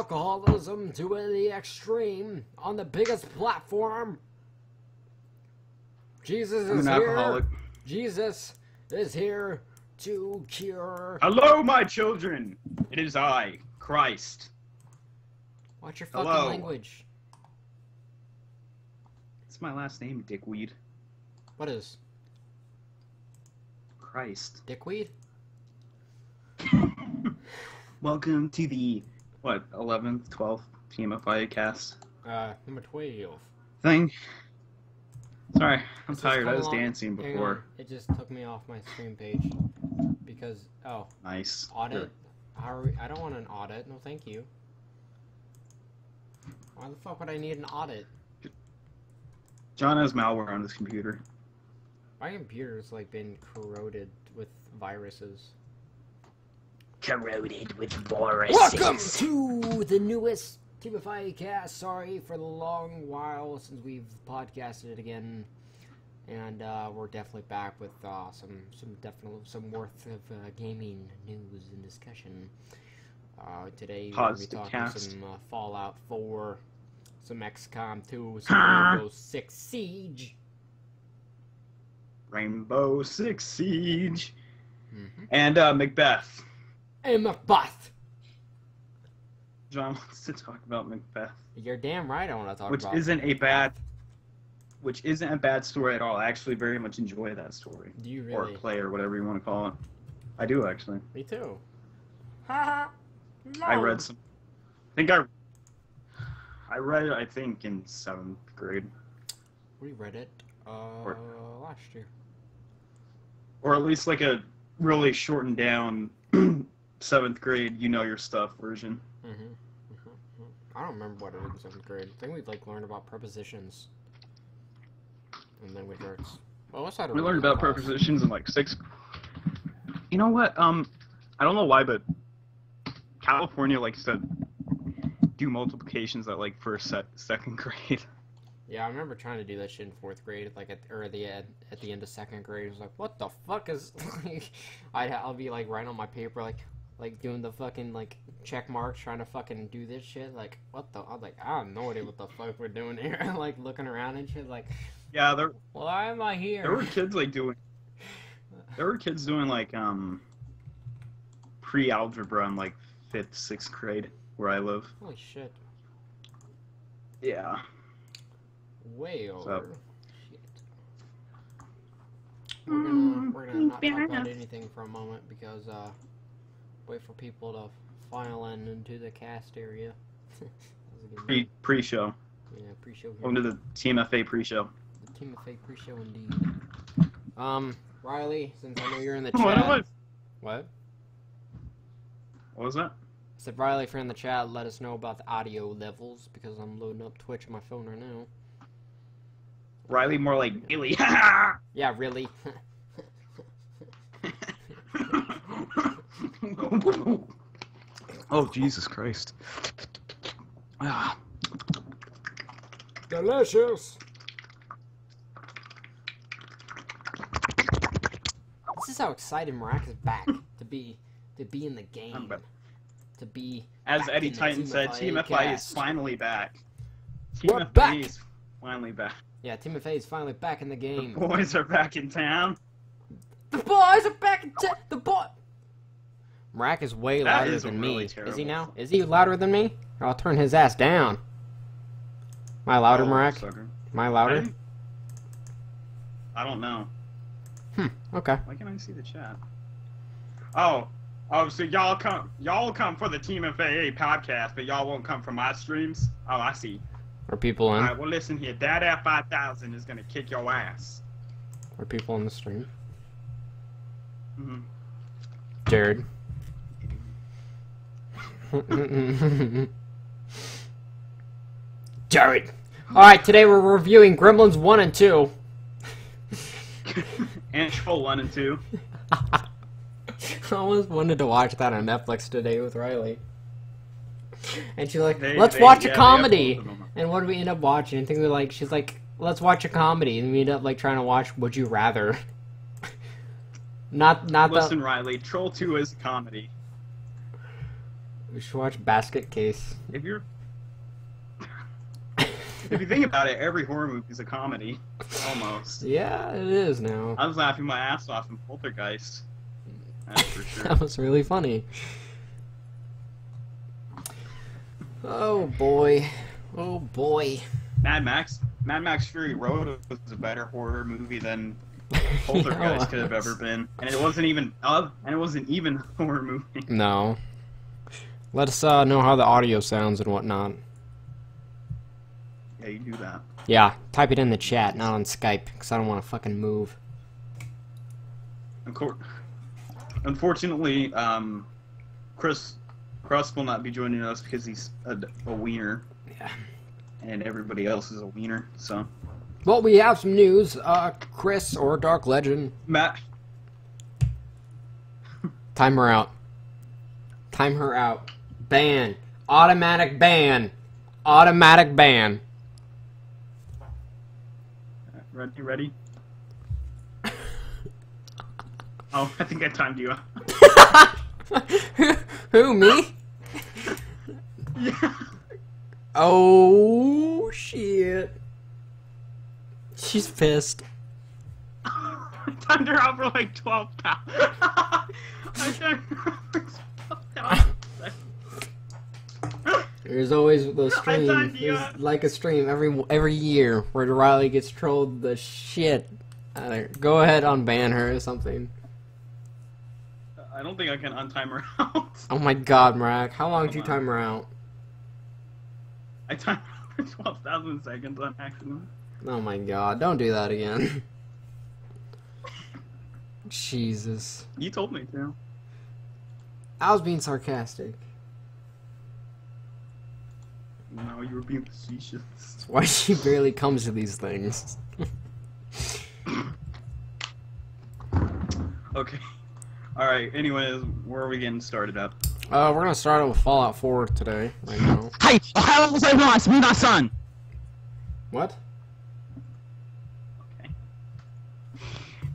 Alcoholism to the extreme on the biggest platform. Jesus is here. Alcoholic. Jesus is here to cure. Hello, my children. It is I, Christ. Watch your fucking Hello. language. It's my last name, dickweed. What is? Christ. Dickweed? Welcome to the, 11th, 12th TMFIA-Cast Number 12. thing. Sorry, I'm This tired. I coming was along- dancing hang before. on. It just took me off my stream page. Because, Nice. audit? How are we? I don't want an audit. No, thank you. Why the fuck would I need an audit? John has malware on his computer. My computer's like been corroded with viruses. Corroded with viruses. Welcome to the newest TMFIA-Cast. Sorry for the long while since we've podcasted again, and we're definitely back with some worth of gaming news and discussion. Today we're going to be talking some Fallout 4, some Xcom2, some Rainbow Six Siege. Rainbow Six Siege. And Macbeth. And Macbeth. John wants to talk about Macbeth. You're damn right I want to talk about Which isn't a bad story at all. I actually very much enjoy that story. Do you Or really? play, or whatever you want to call it. I do, actually. Me too. Haha. No. I read some... I read it, I think, in 7th grade. We read it last year. Or at least like a really shortened down 7th grade, you know your stuff version. I don't remember what it was in 7th grade. I think we like learned about prepositions. And then we heard. Well, what's that? We learned about prepositions in like 6th. You know what? I don't know why, but California likes to do multiplications at like 1st, 2nd grade. Yeah, I remember trying to do that shit in 4th grade, like at the end of 2nd grade. It was like, what the fuck is like? I'll be like writing on my paper like doing the fucking like check marks, trying to fucking do this shit. Like, what the? I'm like, I have no idea what the fuck we're doing here. Like looking around and shit. Like, Yeah, why am I here? there were kids like doing. There were kids doing like pre-algebra in like 5th, 6th grade where I live. Holy shit. Yeah. Way So- over. Shit. We're gonna not talk about anything for a moment because wait for people to file into the cast area. Pre-show. Yeah, pre-show here. Welcome to the TMFA pre-show. The TMFA pre-show indeed. Riley, since I know you're in the What? chat. What? What was that? I said, Riley, if you're in the chat, let us know about the audio levels because I'm loading up Twitch on my phone right now. Riley, more like Billy. Yeah, really. Oh, Jesus Christ. Ah. Delicious. This is how excited Marak is back to be in the game. To be As back Eddie in the Titan said, TMFA is cast. finally back. We're TMFA back. is finally back. Yeah, TMFA is finally back in the The game. boys are back in town. The boys are back in town. The boy. Marak is way That louder is than really me. Is terrible. he now? Is he louder than me? Or I'll turn his ass down. Am I louder, Oh, Marak? sucker. Am I louder? I don't know. Okay. Why can't I see the chat? Oh, so y'all come for the TMFA podcast, but y'all won't come for my streams? Oh, I see. Are people in? Alright, well listen here, Dad 5000 is gonna kick your ass. Are people in the stream? Mm-hmm. Jared. Jared. Alright, today we're reviewing Gremlins 1 and 2. And Troll 1 and 2. I almost wanted to watch that on Netflix today with Riley. And she's like, let's watch a comedy. And what did we end up watching? I think she's like, let's watch a comedy. And we end up like trying to watch Would You Rather. Not Listen, Riley, Troll 2 is a comedy. We should watch Basket Case. If you're... If you think about it, every horror movie is a comedy. Almost. Yeah, it is now. I was laughing my ass off in Poltergeist. That's for sure. That was really funny. Oh boy. Oh boy. Mad Max Fury Road was a better horror movie than Poltergeist could have ever been, and it wasn't even a horror movie. No. Let us know how the audio sounds and whatnot. Yeah, you do that. Yeah, type it in the chat, not on Skype, because I don't want to fucking move. Unfortunately, Chris will not be joining us because he's a wiener. Yeah. And everybody else is a wiener, so. Well, we have some news. Chris or Dark Legend. Matt. Time her out. Time her out. Ban. Automatic ban. Automatic ban. Ready? Oh, I think I timed you out. Who, me? Yeah. Oh, shit. She's pissed. I timed her out for like 12 pounds. I timed her out for 12 pounds. There's always the stream. There's like a stream every year where Riley gets trolled the shit out of her. Go ahead, unban her or something. I don't think I can untime her out. Oh my god, Marak. How long did you time her out? I timed her for 12,000 seconds on accident. Oh my god, don't do that again. Jesus. You told me to. I was being sarcastic. No, you were being facetious. That's why she barely comes to these things. Okay. Alright, anyways, where are we getting started up? We're gonna start out with Fallout 4 today, right now. Hey, how was everyone? Be my son. What? Okay.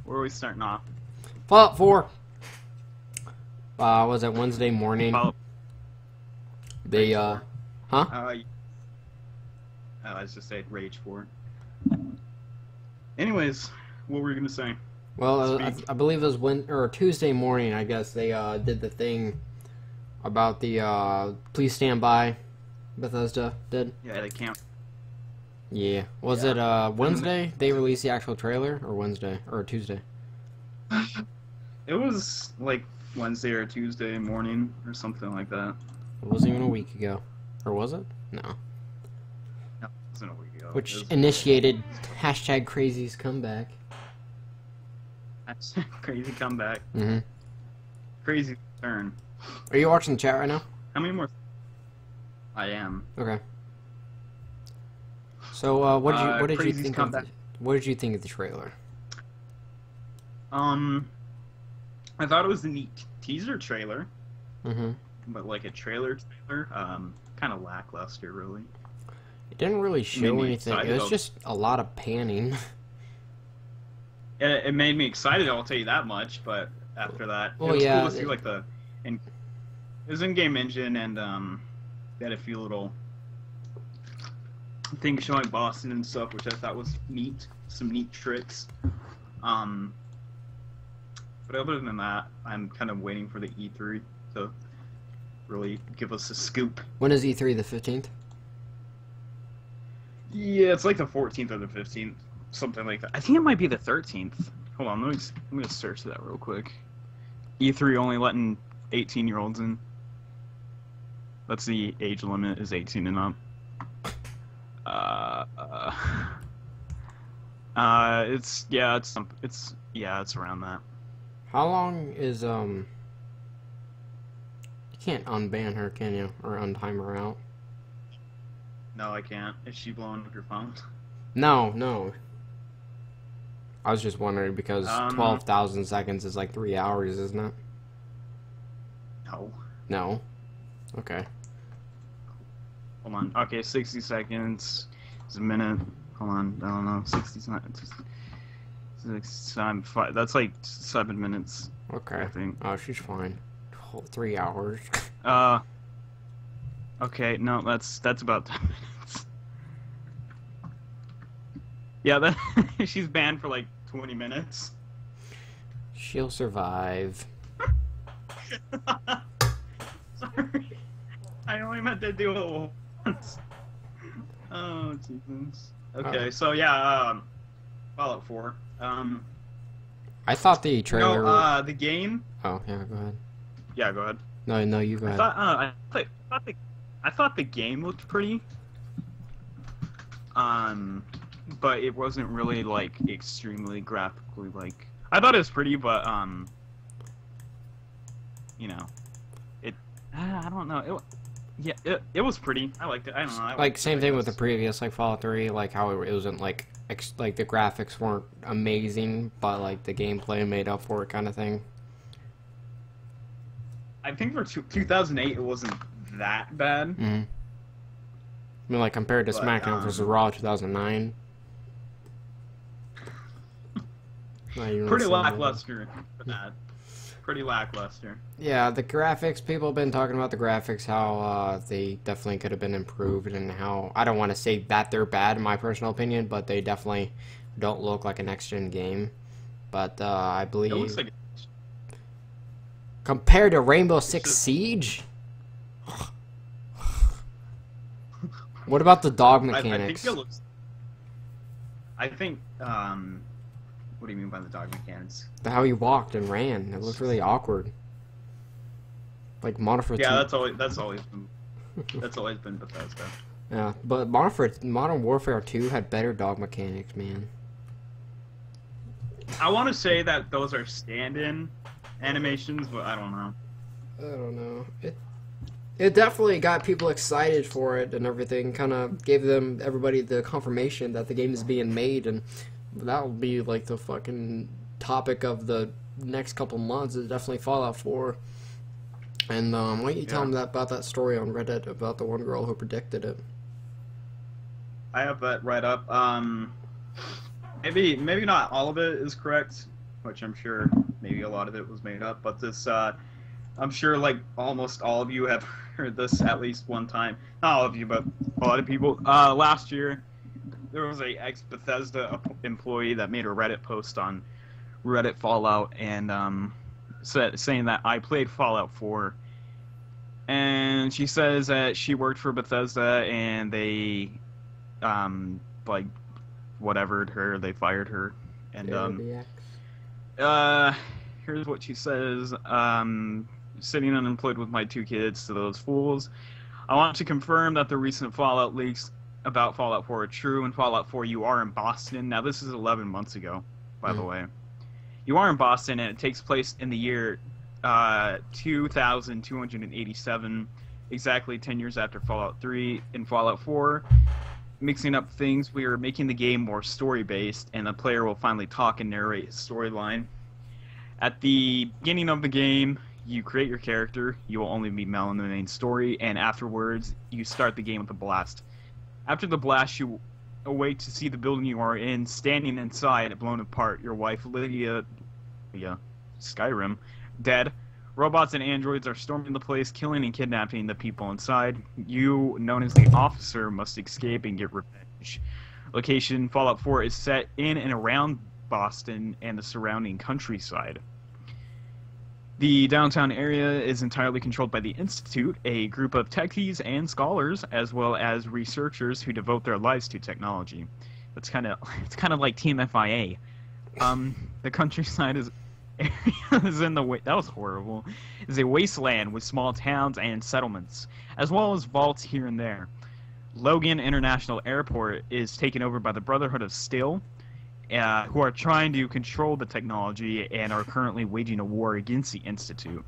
Where are we starting off? Fallout 4! Was it Wednesday morning? They, huh? I was just saying Rage 4. Anyways, what were you gonna say? Well, I believe it was Tuesday morning, I guess, they, did the thing about the, Please Stand By, Bethesda did. Yeah, they can't. Yeah. Was it, Wednesday they released the actual trailer, or Wednesday, or Tuesday? It was, like, Wednesday or Tuesday morning, or something like that. It wasn't even a week ago. Or was it? No. No, it wasn't a week ago. Which initiated hashtag Crazy's comeback. That's crazy comeback. Mm-hmm. Crazy turn. Are you watching the chat right now? How many more? I am. Okay. So, what did you Crazy's think comeback. what did you think of the trailer? I thought it was a neat teaser trailer, Mm-hmm. but like a trailer, kind of lackluster, really. It didn't really show anything. It was just a lot of panning. It made me excited, I'll tell you that much, but after that, Well, it was yeah, cool to see, like, it was in-game engine, and, they had a few little things showing Boston and stuff, which I thought was neat. Some neat tricks. But other than that, I'm kind of waiting for the E3 to really give us a scoop. When is E3? The 15th? Yeah, it's like the 14th or the 15th. Something like that. I think it might be the 13th. Hold on, let me search that real quick. E3 only letting 18-year-olds in. That's the age limit, is 18 and up. It's around that. How long is You can't unban her, can you? Or untime her out? No, I can't. Is she blowing up your phone? No. I was just wondering because 12,000 seconds is like 3 hours, isn't it? No. No. Okay. Hold on. Okay, 60 seconds is a minute. Hold on. I don't know. 60 seconds. 5. That's like 7 minutes. Okay. I think. Oh, she's fine. Whole 3 hours. Okay, no, that's about 10 minutes. Yeah, that she's banned for like 20 minutes. She'll survive. Sorry, I only meant to do it once. Oh Jesus. Okay, so yeah, Fallout 4. I thought the trailer. No, the game. Oh yeah, go ahead. Yeah, go ahead. No, you go ahead. I thought the game looked pretty. But it wasn't really like extremely graphically like. I thought it was pretty, but you know, it. I don't know. It was pretty. I liked it. I don't know. Like same thing with the previous like Fallout 3, like how it wasn't like like the graphics weren't amazing, but like the gameplay made up for it, kind of thing. I think for 2008 it wasn't that bad. Mm-hmm. I mean, like compared to SmackDown vs. Raw 2009. Pretty lackluster for that. Pretty lackluster. Yeah, the graphics, people have been talking about the graphics, how they definitely could have been improved, and how, I don't want to say that they're bad in my personal opinion, but they definitely don't look like a next-gen game. But I believe... It looks like compared to Rainbow Six Siege? What about the dog mechanics? I think, what do you mean by the dog mechanics? How he walked and ran. It looked really awkward. Like Modern Warfare 2. Yeah, that's always been Bethesda. Yeah, but Modern Warfare 2 had better dog mechanics, man. I want to say that those are stand-in animations, but I don't know. I don't know. It definitely got people excited for it and everything. Kind of gave everybody the confirmation that the game is being made, and that will be like the fucking topic of the next couple months. Is definitely Fallout 4. And why don't you tell them about that story on Reddit about the one girl who predicted it? I have that right up. Maybe not all of it is correct, which I'm sure maybe a lot of it was made up. But this, I'm sure like almost all of you have heard this at least one time. Not all of you, but a lot of people. Last year, there was a ex-Bethesda employee that made a Reddit post on Reddit Fallout and saying that I played Fallout 4. And she says that she worked for Bethesda and they, like, whatevered her, they fired her. And, here's what she says. Sitting unemployed with my 2 kids to those fools. I want to confirm that the recent Fallout leaks about Fallout 4 are true. In Fallout 4, you are in Boston. Now, this is 11 months ago, by the way. You are in Boston, and it takes place in the year 2287, exactly 10 years after Fallout 3. In Fallout 4, mixing up things, we are making the game more story-based, and the player will finally talk and narrate his storyline. At the beginning of the game, you create your character. You will only meet Mel in the main story, and afterwards, you start the game with a blast. After the blast, you await to see the building you are in, standing inside, blown apart. Your wife, Lydia, Skyrim, dead. Robots and androids are storming the place, killing and kidnapping the people inside. You, known as the Officer, must escape and get revenge. Location, Fallout 4 is set in and around Boston and the surrounding countryside. The downtown area is entirely controlled by the Institute, a group of techies and scholars, as well as researchers who devote their lives to technology. It's kind of like TMFIA. The countryside is in the that was horrible. Is a wasteland with small towns and settlements, as well as vaults here and there. Logan International Airport is taken over by the Brotherhood of Steel, who are trying to control the technology and are currently waging a war against the Institute,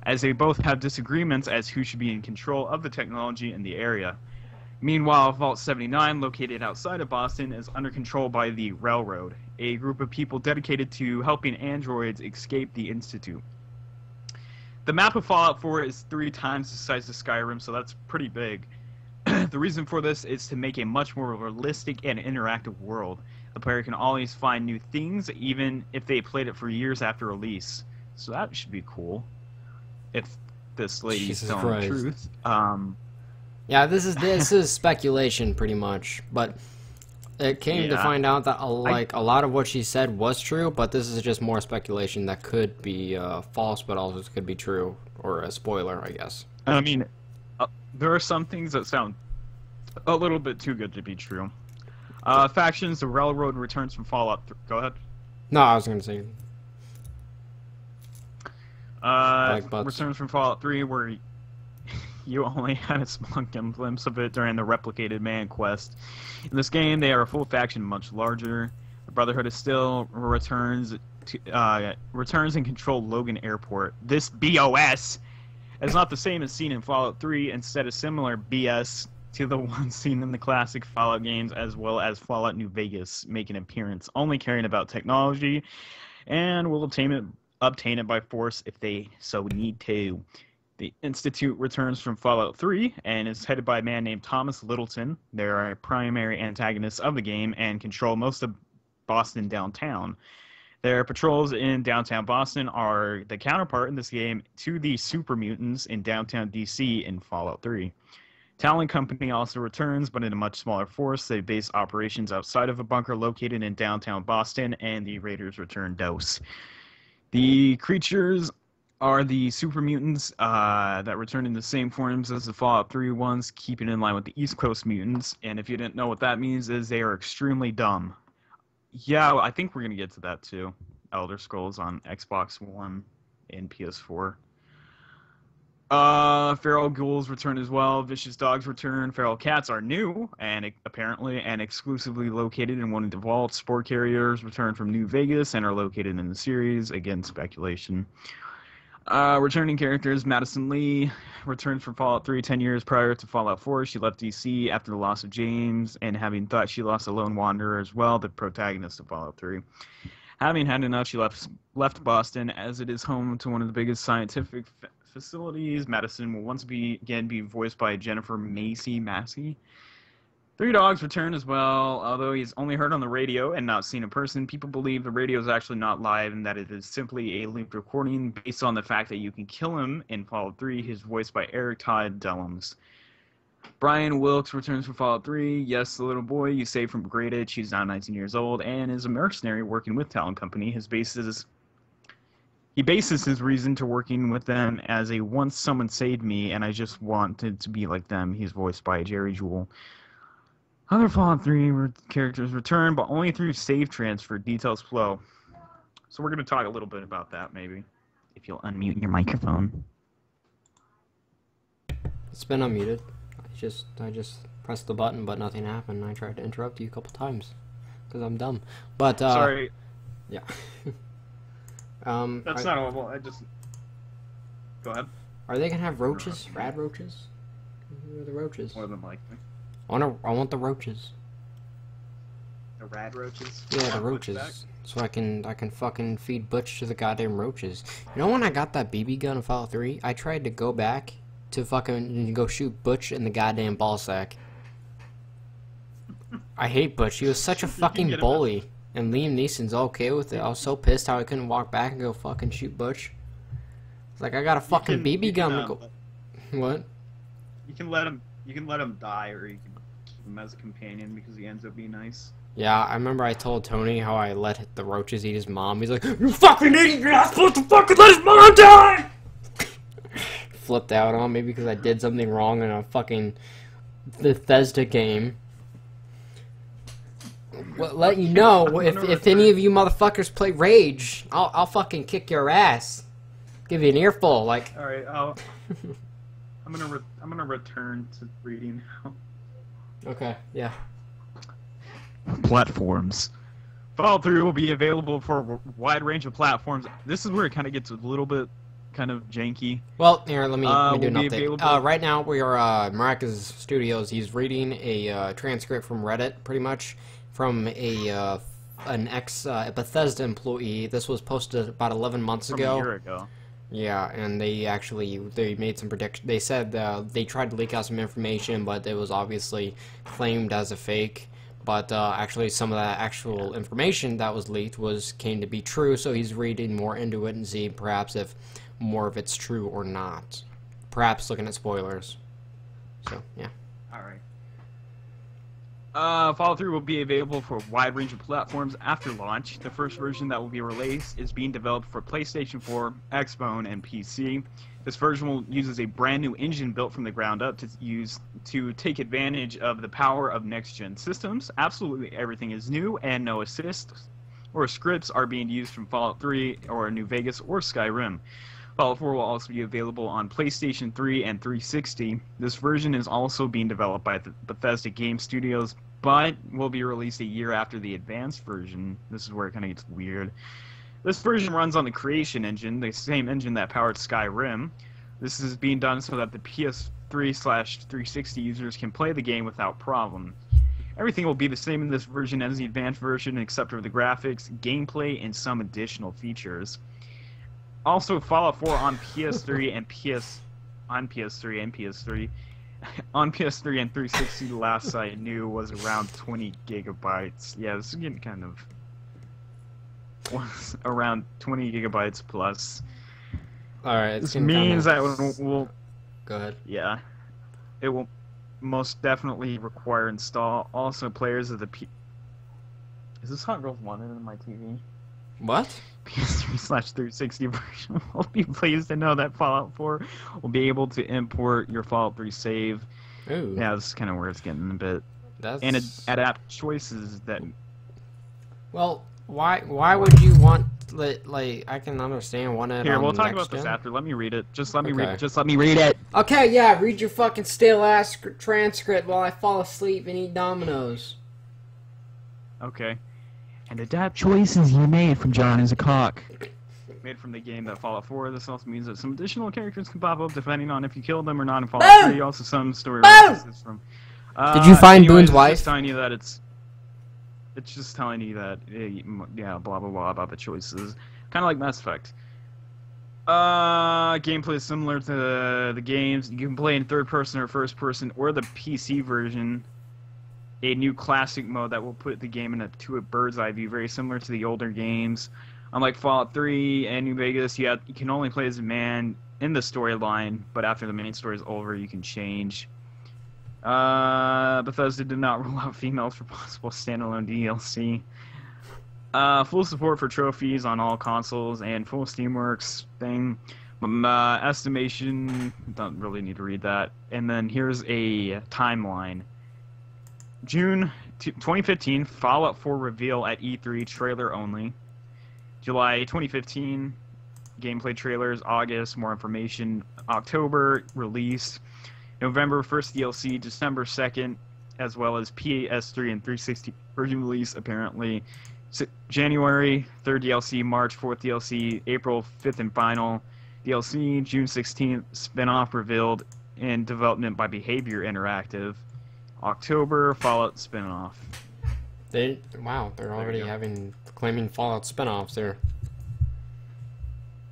as they both have disagreements as who should be in control of the technology in the area. Meanwhile, Vault 79, located outside of Boston, is under control by the Railroad, a group of people dedicated to helping androids escape the Institute. The map of Fallout 4 is 3 times the size of Skyrim, so that's pretty big. The reason for this is to make a much more realistic and interactive world. The player can always find new things, even if they played it for years after release. So that should be cool. If this lady's telling the truth. Yeah, this is speculation pretty much, but it came to find out that a lot of what she said was true, but this is just more speculation that could be false, but also could be true, or a spoiler, I guess. I mean, there are some things that sound a little bit too good to be true. Factions, the Railroad returns from Fallout. Go ahead. No, I was gonna say. Returns from Fallout 3, where you only had a small glimpse of it during the Replicated Man quest. In this game, they are a full faction, much larger. The Brotherhood is still returns and control Logan Airport. This BOS is not the same as seen in Fallout 3. Instead, a similar BS to the one seen in the classic Fallout games, as well as Fallout New Vegas, make an appearance, only caring about technology, and will obtain it by force if they so need to. The Institute returns from Fallout 3 and is headed by a man named Thomas Littleton. They are primary antagonists of the game and control most of Boston downtown. Their patrols in downtown Boston are the counterpart in this game to the super mutants in downtown DC in Fallout 3. Talon Company also returns, but in a much smaller force. They base operations outside of a bunker located in downtown Boston, and the Raiders return dose. The creatures are the super mutants that return in the same forms as the Fallout 3 ones, keeping in line with the East Coast mutants. And if you didn't know what that means, is they are extremely dumb. Yeah, I think we're going to get to that too. Elder Scrolls on Xbox One and PS4. Feral ghouls return as well. Vicious dogs return. Feral cats are new and apparently and exclusively located in one of the vaults. Spore carriers return from New Vegas and are located in the series. Again, speculation. Returning characters, Madison Lee returned from Fallout 3 10 years prior to Fallout 4. She left DC after the loss of James, and having thought she lost a lone wanderer as well, the protagonist of Fallout 3. Having had enough, she left Boston, as it is home to one of the biggest scientific facilities. Madison will once again be voiced by Jennifer Massey. Three Dogs return as well, although he's only heard on the radio and not seen in person. People believe the radio is actually not live and that it is simply a looped recording based on the fact that you can kill him in Fallout 3. He's voiced by Eric Todd Dellums. Brian Wilkes returns from Fallout 3. Yes, the little boy you saved from Great Itch. He's now 19 years old and is a mercenary working with Talon Company. He bases his reason to working with them as a once someone saved me and I just wanted to be like them. He's voiced by Jerry Jewell. Other Fallout 3 characters return, but only through save transfer. Details flow. So we're going to talk a little bit about that, maybe. If you'll unmute your microphone. It's been unmuted. I just pressed the button, but nothing happened. I tried to interrupt you a couple times because I'm dumb. But sorry. Yeah. That's not awful. I just go ahead. Are they gonna have roaches? Rad roaches? Who are the roaches? More than likely. I want the roaches. The rad roaches? Yeah, the roaches. So I can fucking feed Butch to the goddamn roaches. You know when I got that BB gun in Fallout 3, I tried to go back to fucking go shoot Butch in the goddamn ballsack. I hate Butch. He was such a fucking bully. And Liam Neeson's okay with it. I was so pissed how I couldn't walk back and go fucking shoot Butch. It's like I got a fucking BB gun to go. What? You can let him die, or you can keep him as a companion because he ends up being nice. Yeah, I remember I told Tony how I let the roaches eat his mom. He's like, "You fucking idiot! You're not supposed to fucking let his mom die!" Flipped out on me because I did something wrong in a fucking Bethesda game. Well, let you know if any of you motherfuckers play Rage, I'll fucking kick your ass. Give you an earful, like. All right, I'm gonna return to reading now. Okay, yeah. Platforms. Fallout 3 will be available for a wide range of platforms. This is where it kind of gets a little bit kind of janky. Well, here, let me do an update. Right now, we are Maracas Studios. He's reading a transcript from Reddit, pretty much, from an ex-Bethesda employee. This was posted about 11 months ago. From a year ago. Yeah, and they made some predictions. They said they tried to leak out some information, but it was obviously claimed as a fake. But actually, some of that actual information that was leaked came to be true. So he's reading more into it and see perhaps if more of it's true or not. Perhaps looking at spoilers. So yeah. All right. Fallout 3 will be available for a wide range of platforms after launch. The first version that will be released is being developed for PlayStation 4, Xbox, and PC. This version uses a brand new engine built from the ground up to take advantage of the power of next-gen systems. Absolutely everything is new, and no assists or scripts are being used from Fallout 3 or New Vegas or Skyrim. Fallout 4 will also be available on PlayStation 3 and 360. This version is also being developed by the Bethesda Game Studios, but will be released a year after the advanced version. This is where it kind of gets weird. This version runs on the Creation engine, the same engine that powered Skyrim. This is being done so that the PS3/360 users can play the game without problem. Everything will be the same in this version as the advanced version, except for the graphics, gameplay, and some additional features. Also, Fallout 4 on PS3 and PS3 and 360, the last I knew, was around 20 gigabytes. Yeah, this is getting kind of was around 20 gigabytes plus. All right. This means that will Go ahead. Yeah, it will most definitely require install. Also, players of the Is this Hot Girls Wanted in my TV? What? PS3/360 version will be pleased to know that Fallout 4 will be able to import your Fallout 3 save. Ooh. Yeah, this is kind of where it's getting a bit. That's... And adapt choices that. Well, why would you want like I can understand one Here, we'll talk about this after. Let me read it. Just let me read it. Okay, yeah, read your fucking stale ass transcript while I fall asleep and eat Dominoes. Okay. And adapt choices you made from John is a cock. Made from the game that Fallout 4. This also means that some additional characters can pop up depending on if you killed them or not in Fallout 3. Also, some story references from. Did you find anyways, Boone's wife? It's telling you that it's just telling you that yeah, blah blah blah about the choices. Kind of like Mass Effect. Gameplay is similar to the games. You can play in third person or first person or the PC version. A new classic mode that will put the game into a bird's eye view, very similar to the older games. Unlike Fallout 3 and New Vegas, you can only play as a man in the storyline, but after the main story is over, you can change. Bethesda did not rule out females for possible standalone DLC. Full support for trophies on all consoles and full Steamworks thing. Estimation, don't really need to read that. And then here's a timeline. June 2015, Fallout 4 reveal at E3, trailer only. July 2015, gameplay trailers. August, more information. October, release. November, first DLC. December 2nd, as well as PS3 and 360 version release, apparently. January, third DLC. March, fourth DLC. April, fifth and final DLC. June 16th, spin-off revealed in development by Behavior Interactive. October, Fallout spin-off. They're already claiming Fallout spin-offs there.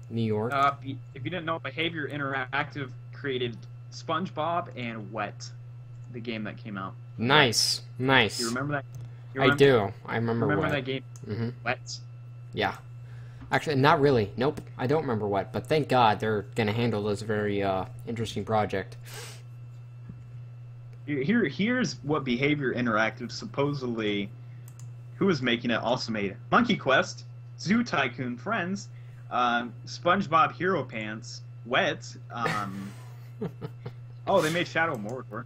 New York. If you didn't know, Behavior Interactive created SpongeBob and Wet, the game that came out. Nice. You remember that? I do. I remember Remember Wet. that game? Mm-hmm. Wet? Yeah. Actually, not really. Nope. I don't remember Wet, but thank God they're going to handle this very interesting project. Here's what Behavior Interactive supposedly, who was making it, also made. Monkey Quest, Zoo Tycoon Friends, SpongeBob Hero Pants, Wet, oh, they made Shadow Mordor.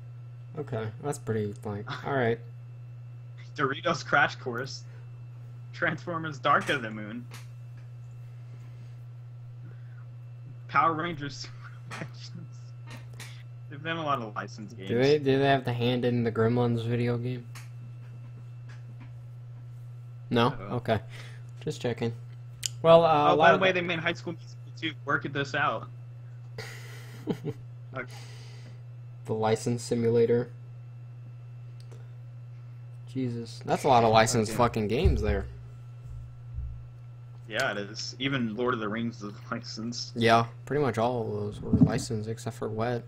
Okay, that's pretty funny. Alright. Doritos Crash Course, Transformers Dark of the Moon, Power Rangers They've done a lot of licensed games. Do they have the hand in the Gremlins video game? No? Okay. Just checking. Well, by the way, they made High School Musical 2. Working this out. Okay. The license simulator. Jesus. That's a lot of licensed fucking games there. Yeah, it is. Even Lord of the Rings is licensed. Yeah, pretty much all of those were licensed except for Wet.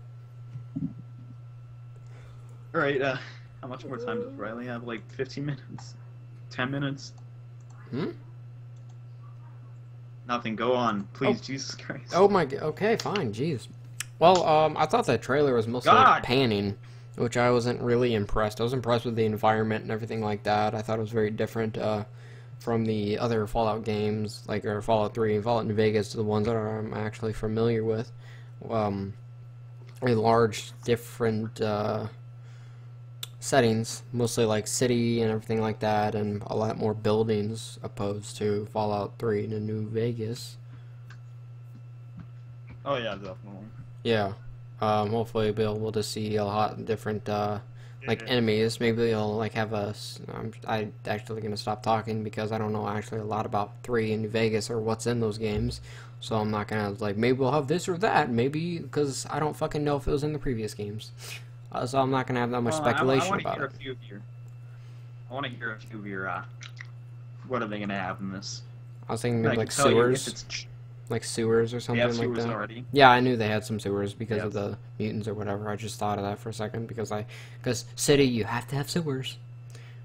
Alright, how much more time does Riley have? Like 15 minutes? 10 minutes? Nothing, go on. Please, Jesus Christ. Oh my god, okay, fine, jeez. Well, I thought that trailer was mostly God! panning, which I wasn't really impressed. I was impressed with the environment and everything like that. I thought it was very different from the other Fallout games, like or Fallout 3 and Fallout New Vegas, the ones that I'm actually familiar with. A large, different settings, mostly like city and everything like that, and a lot more buildings opposed to Fallout 3 and New Vegas. Oh yeah, definitely. Yeah. Hopefully we'll be able to see a lot different like enemies. Maybe they'll like have I actually gonna stop talking because I don't know actually a lot about 3 in New Vegas or what's in those games. So I'm not gonna like maybe we'll have this or that. Maybe because I don't fucking know if it was in the previous games. So I'm not gonna have that much speculation about it. I want to hear a few of your. What are they gonna have in this? I was thinking maybe like sewers. Like sewers or something like that. Already. Yeah, I knew they had some sewers because of Yes. the mutants or whatever. I just thought of that for a second because city you have to have sewers.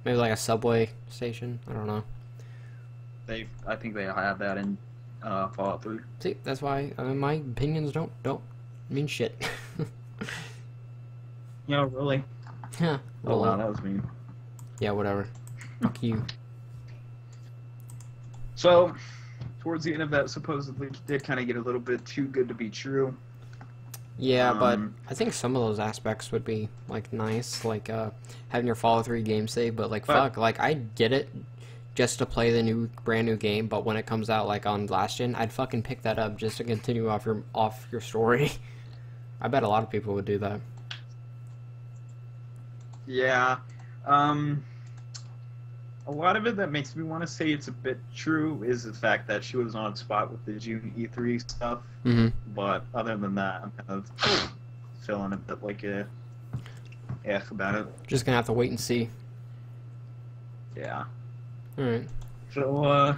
Maybe like a subway station. I don't know. I think they have that in Fallout 3. See, that's why my opinions don't mean shit. Yeah, really. Yeah. Oh Well, wow, that was mean. yeah, whatever. Fuck you. So, towards the end of that, supposedly did kind of get a little bit too good to be true. Yeah, but I think some of those aspects would be like nice, like having your Fallout 3 game save. But like, fuck, like I get it, just to play the brand new game. But when it comes out like on last gen, I'd fucking pick that up just to continue off your story. I bet a lot of people would do that. Yeah. A lot of it that makes me want to say it's a bit true is the fact that she was on spot with the June E3 stuff. Mm-hmm. But other than that, I'm kind of feeling a bit like a about it. Just gonna have to wait and see. Yeah. Alright. So,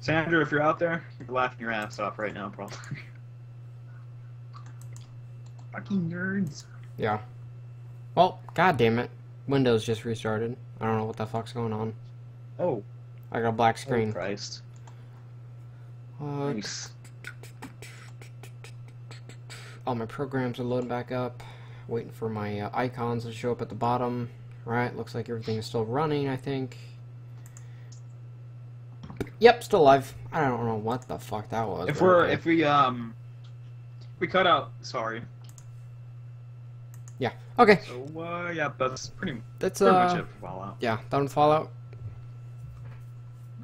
Sandra, if you're out there, you're laughing your ass off right now, probably. Fucking nerds. Yeah. Well, god damn it. Windows just restarted. I don't know what the fuck's going on. Oh. I got a black Oh, screen. Christ. Nice. All my programs are loading back up. Waiting for my icons to show up at the bottom. Right, looks like everything is still running, I think. Yep, still live. I don't know what the fuck that was. If we cut out, sorry. Yeah. Okay. So yeah, that's pretty much it for Fallout. Yeah, done with Fallout.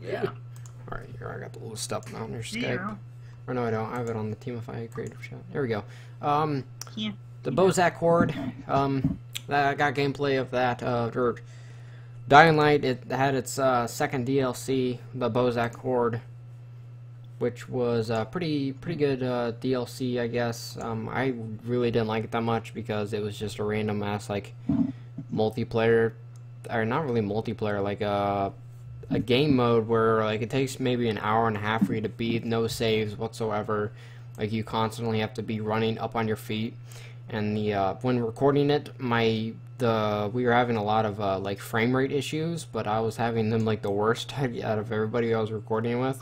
Yeah. All right, here I got the little stuff on your Skype. Yeah. Or no, I don't. I have it on the TMFIA creative chat. There we go. Yeah. The Bozak Horde. I got gameplay of that. Dying Light. It had its second DLC, the Bozak Horde, which was a pretty good DLC, I guess. I really didn't like it that much because it was just a random ass like multiplayer, or not really multiplayer, like a game mode where like it takes maybe an hour and a half for you to beat, no saves whatsoever. Like you constantly have to be running up on your feet, and when recording it, we were having a lot of like frame rate issues, but I was having them like the worst out of everybody I was recording with.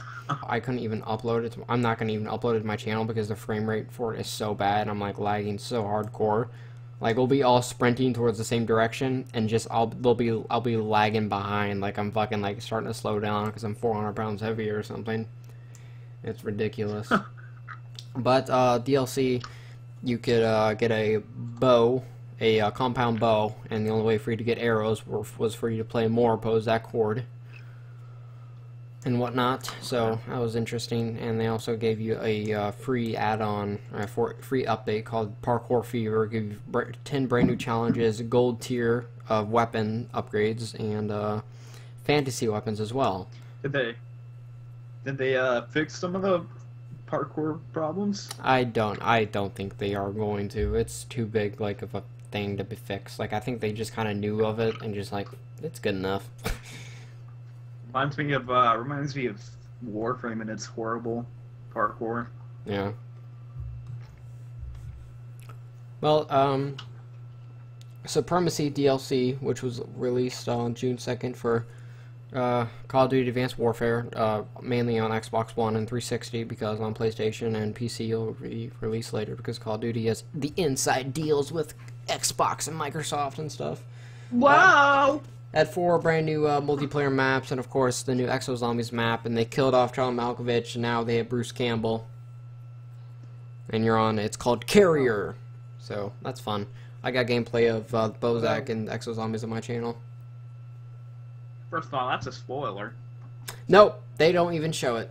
I couldn't even upload it. I'm not gonna even upload it to my channel because the frame rate for it is so bad. I'm like lagging so hardcore. Like we'll be all sprinting towards the same direction, and just I'll be lagging behind. Like I'm fucking like starting to slow down because I'm 400 pounds heavier or something. It's ridiculous. But DLC, you could get a bow, a compound bow, and the only way for you to get arrows was for you to play more Bozak Horde and whatnot. So that was interesting. And they also gave you a free add-on, free update called Parkour Fever. Give you 10 brand new challenges, gold tier of weapon upgrades, and fantasy weapons as well. Did they fix some of the parkour problems? I don't think they are going to. It's too big like of a thing to be fixed. Like I think they just kind of knew of it and just like it's good enough. Reminds me of Warframe and its horrible parkour. Yeah. Well, Supremacy DLC, which was released on June 2nd for Call of Duty Advanced Warfare, mainly on Xbox One and 360 because on PlayStation and PC will be released later because Call of Duty has the inside deals with Xbox and Microsoft and stuff. Wow! Had 4 brand new multiplayer maps and of course the new Exo Zombies map, and they killed off Charlie Malkovich and now they have Bruce Campbell. And you're on, it's called Carrier. So that's fun. I got gameplay of Bozak and Exo Zombies on my channel. First of all, that's a spoiler. Nope, they don't even show it.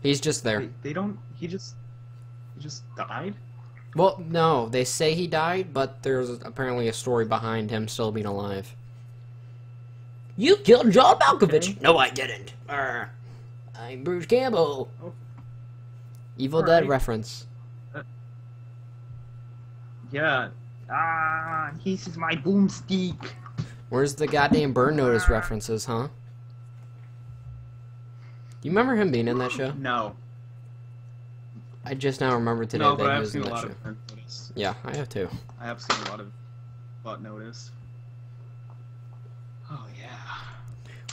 He's just there. They don't. He just died. Well, no, they say he died, but there's apparently a story behind him still being alive. You killed John Malkovich. No, I didn't. I'm Bruce Campbell. Oh. Evil Dead reference. Yeah. This is my boomstick. Where's the goddamn Burn Notice references, huh? You remember him being in that show? No. I just now remembered today No, but that I he have was in seen a that lot show. of Burn Notice. Yeah, I have too. I have seen a lot of Butt Notice. Oh yeah.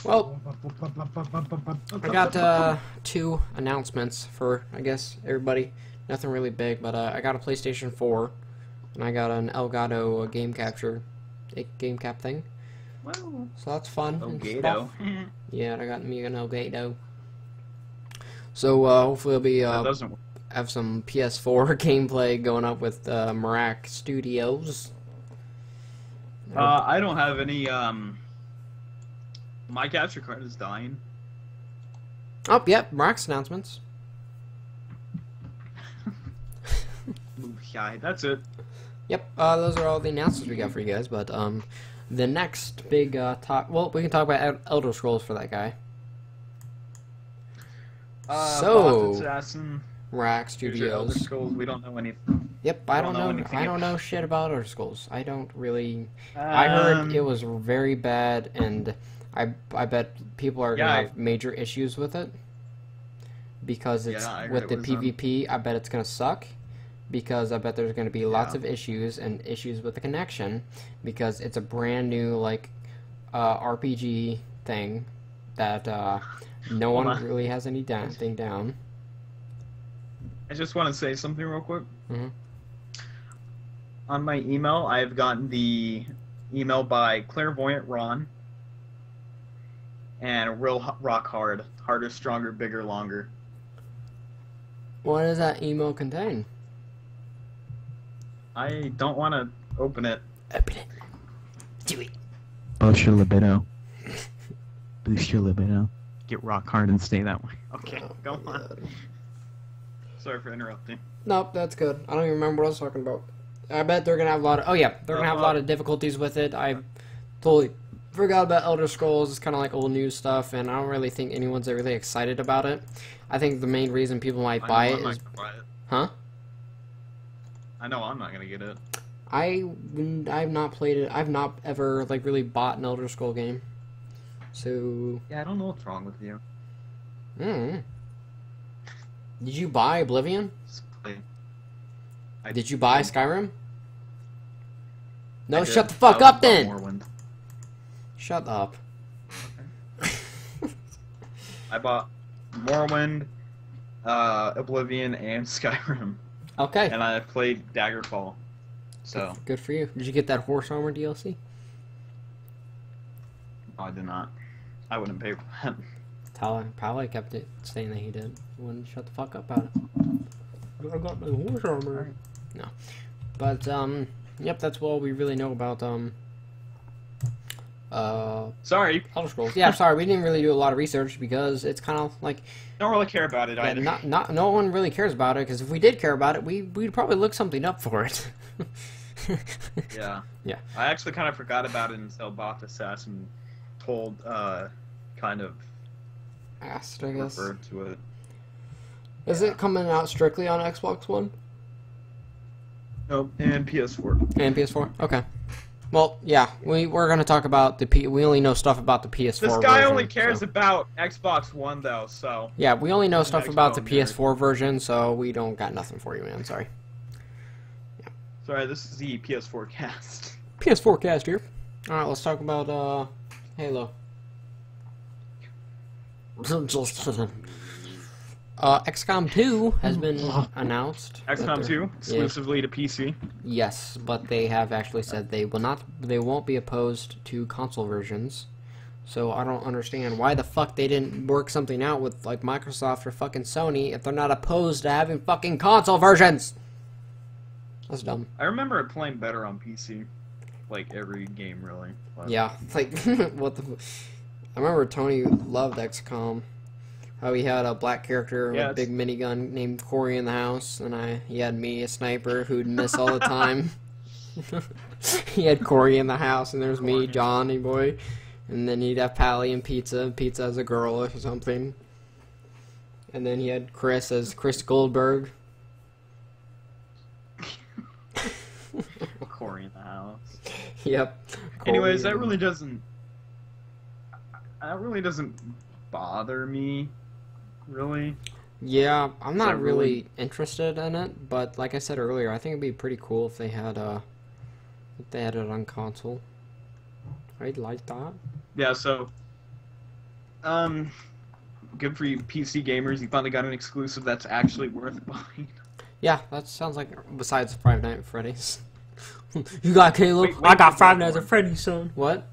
Well, I got 2 announcements for, I guess, everybody. Nothing really big, but I got a PlayStation 4, and I got an Elgato game cap thing. Well, So that's fun. and Elgato. stuff. Yeah, I got me an Elgato. So hopefully it'll be That doesn't work. have some PS4 gameplay going up with Mirac Studios. I don't have any. My capture card is dying. Oh, yep, Mirac's announcements. Yeah, that's it. Yep, those are all the announcements we got for you guys. But the next big talk. Well, we can talk about Elder Scrolls for that guy. So, Boss Assassin, Mirac Future Elder Studios. Scrolls, we don't know anything. Yep, I don't know. anything I don't know shit about Elder Scrolls. I don't really. I heard it was very bad, and I bet people are gonna have major issues with it because it's Yeah, I heard with it the was, PvP. I bet it's gonna suck because I bet there's gonna be lots of issues and issues with the connection because it's a brand new like RPG thing that no one really has anything down. I just want to say something real quick. Mhm. On my email, I've gotten the email by Clairvoyant Ron and Real Rock Hard. Harder, stronger, bigger, longer. What does that email contain? I don't want to open it. Open it. Do it. Boost your libido. Boost your libido. Get rock hard and stay that way. Okay, go on. Sorry for interrupting. Nope, that's good. I don't even remember what I was talking about. I bet they're gonna have a lot of. Oh yeah, they're gonna have a lot of difficulties with it. I totally forgot about Elder Scrolls. It's kind of like old news stuff, and I don't really think anyone's really excited about it. I think the main reason people might buy it is, huh? I know I'm not gonna get it. I've not played it. I've not ever like really bought an Elder Scroll game. So. Yeah, I don't know what's wrong with you. Did you buy Oblivion? Did you buy Skyrim? No, shut the fuck up then! Morrowind. Shut up. I bought Morrowind, Oblivion, and Skyrim. Okay. And I played Daggerfall. So. Good for you. Did you get that horse armor DLC? No, I did not. I wouldn't pay for that. Tyler probably kept it saying that he did. Wouldn't shut the fuck up about it. I got my horse armor. No. But, yep, that's all we really know about, Sorry. Elder Scrolls. Yeah, sorry, we didn't really do a lot of research because it's kind of like... Don't really care about it yeah, either. no one really cares about it, because if we did care about it, we'd probably look something up for it. Yeah. Yeah. I actually kind of forgot about it until Boss Assassin told, kind of Asked, I guess. referred to it. Is it coming out strictly on Xbox One? Nope, and PS4. And PS4? Okay. Well, yeah, we're going to talk about we only know stuff about the PS4 This guy version, only cares so. about Xbox One, though, so... Yeah, we only know stuff about the Xbox PS4 version, so we don't got nothing for you, man. Sorry. Sorry, this is the PS4 cast. PS4 cast here. Alright, let's talk about, Halo. XCOM2 has been announced. XCOM2 exclusively to PC. Yes, but they have actually said they won't be opposed to console versions. So I don't understand why the fuck they didn't work something out with like Microsoft or fucking Sony if they're not opposed to having fucking console versions. That's dumb. I remember it playing better on PC, like every game really. But... Yeah, like what the. I remember Tony loved XCOM. How he had a black character with a big minigun named Corey in the house, and he had me, a sniper, who'd miss all the time. He had Corey in the house, and there's me, Johnny boy, and then he'd have Pally and Pizza as a girl or something. And then he had Chris as Chris Goldberg. Corey in the house. Yep. Anyways, that really doesn't bother me. Really? Yeah, I'm not really interested in it, but like I said earlier, I think it'd be pretty cool if they had it on console. I'd like that. Yeah, so good for you PC gamers. You finally got an exclusive that's actually worth buying. Yeah, that sounds like besides Five Nights at Freddy's. You got Caleb? I got Five Nights at Freddy's, son. What?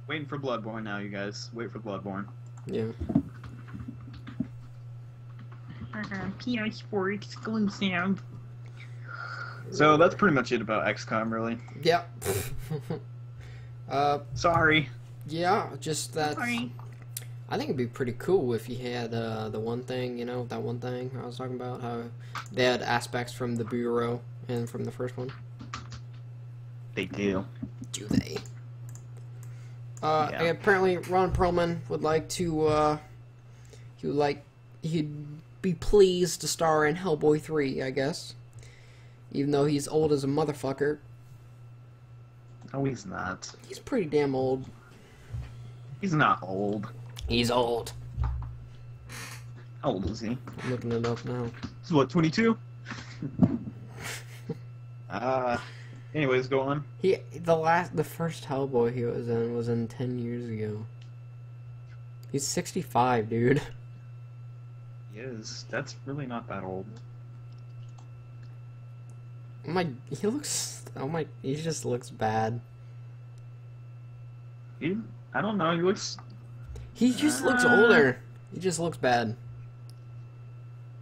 Waiting for Bloodborne now, you guys. Wait for Bloodborne. Yeah. PS4 exclusive. So that's pretty much it about XCOM, really. Yep. Sorry. Yeah, just that. Sorry. I think it'd be pretty cool if you had the one thing, you know, that one thing I was talking about, how they had aspects from the Bureau and from the first one. They do. Do they? Apparently Ron Perlman would like to, he'd be pleased to star in Hellboy 3, I guess. Even though he's old as a motherfucker. No, he's not. He's pretty damn old. He's not old. He's old. How old is he? I'm looking it up now. He's what, 22? Anyways, go on. The first Hellboy he was in 10 years ago. He's 65, dude. He is. That's really not that old. He just looks bad. I don't know, he looks... He just looks older. He just looks bad.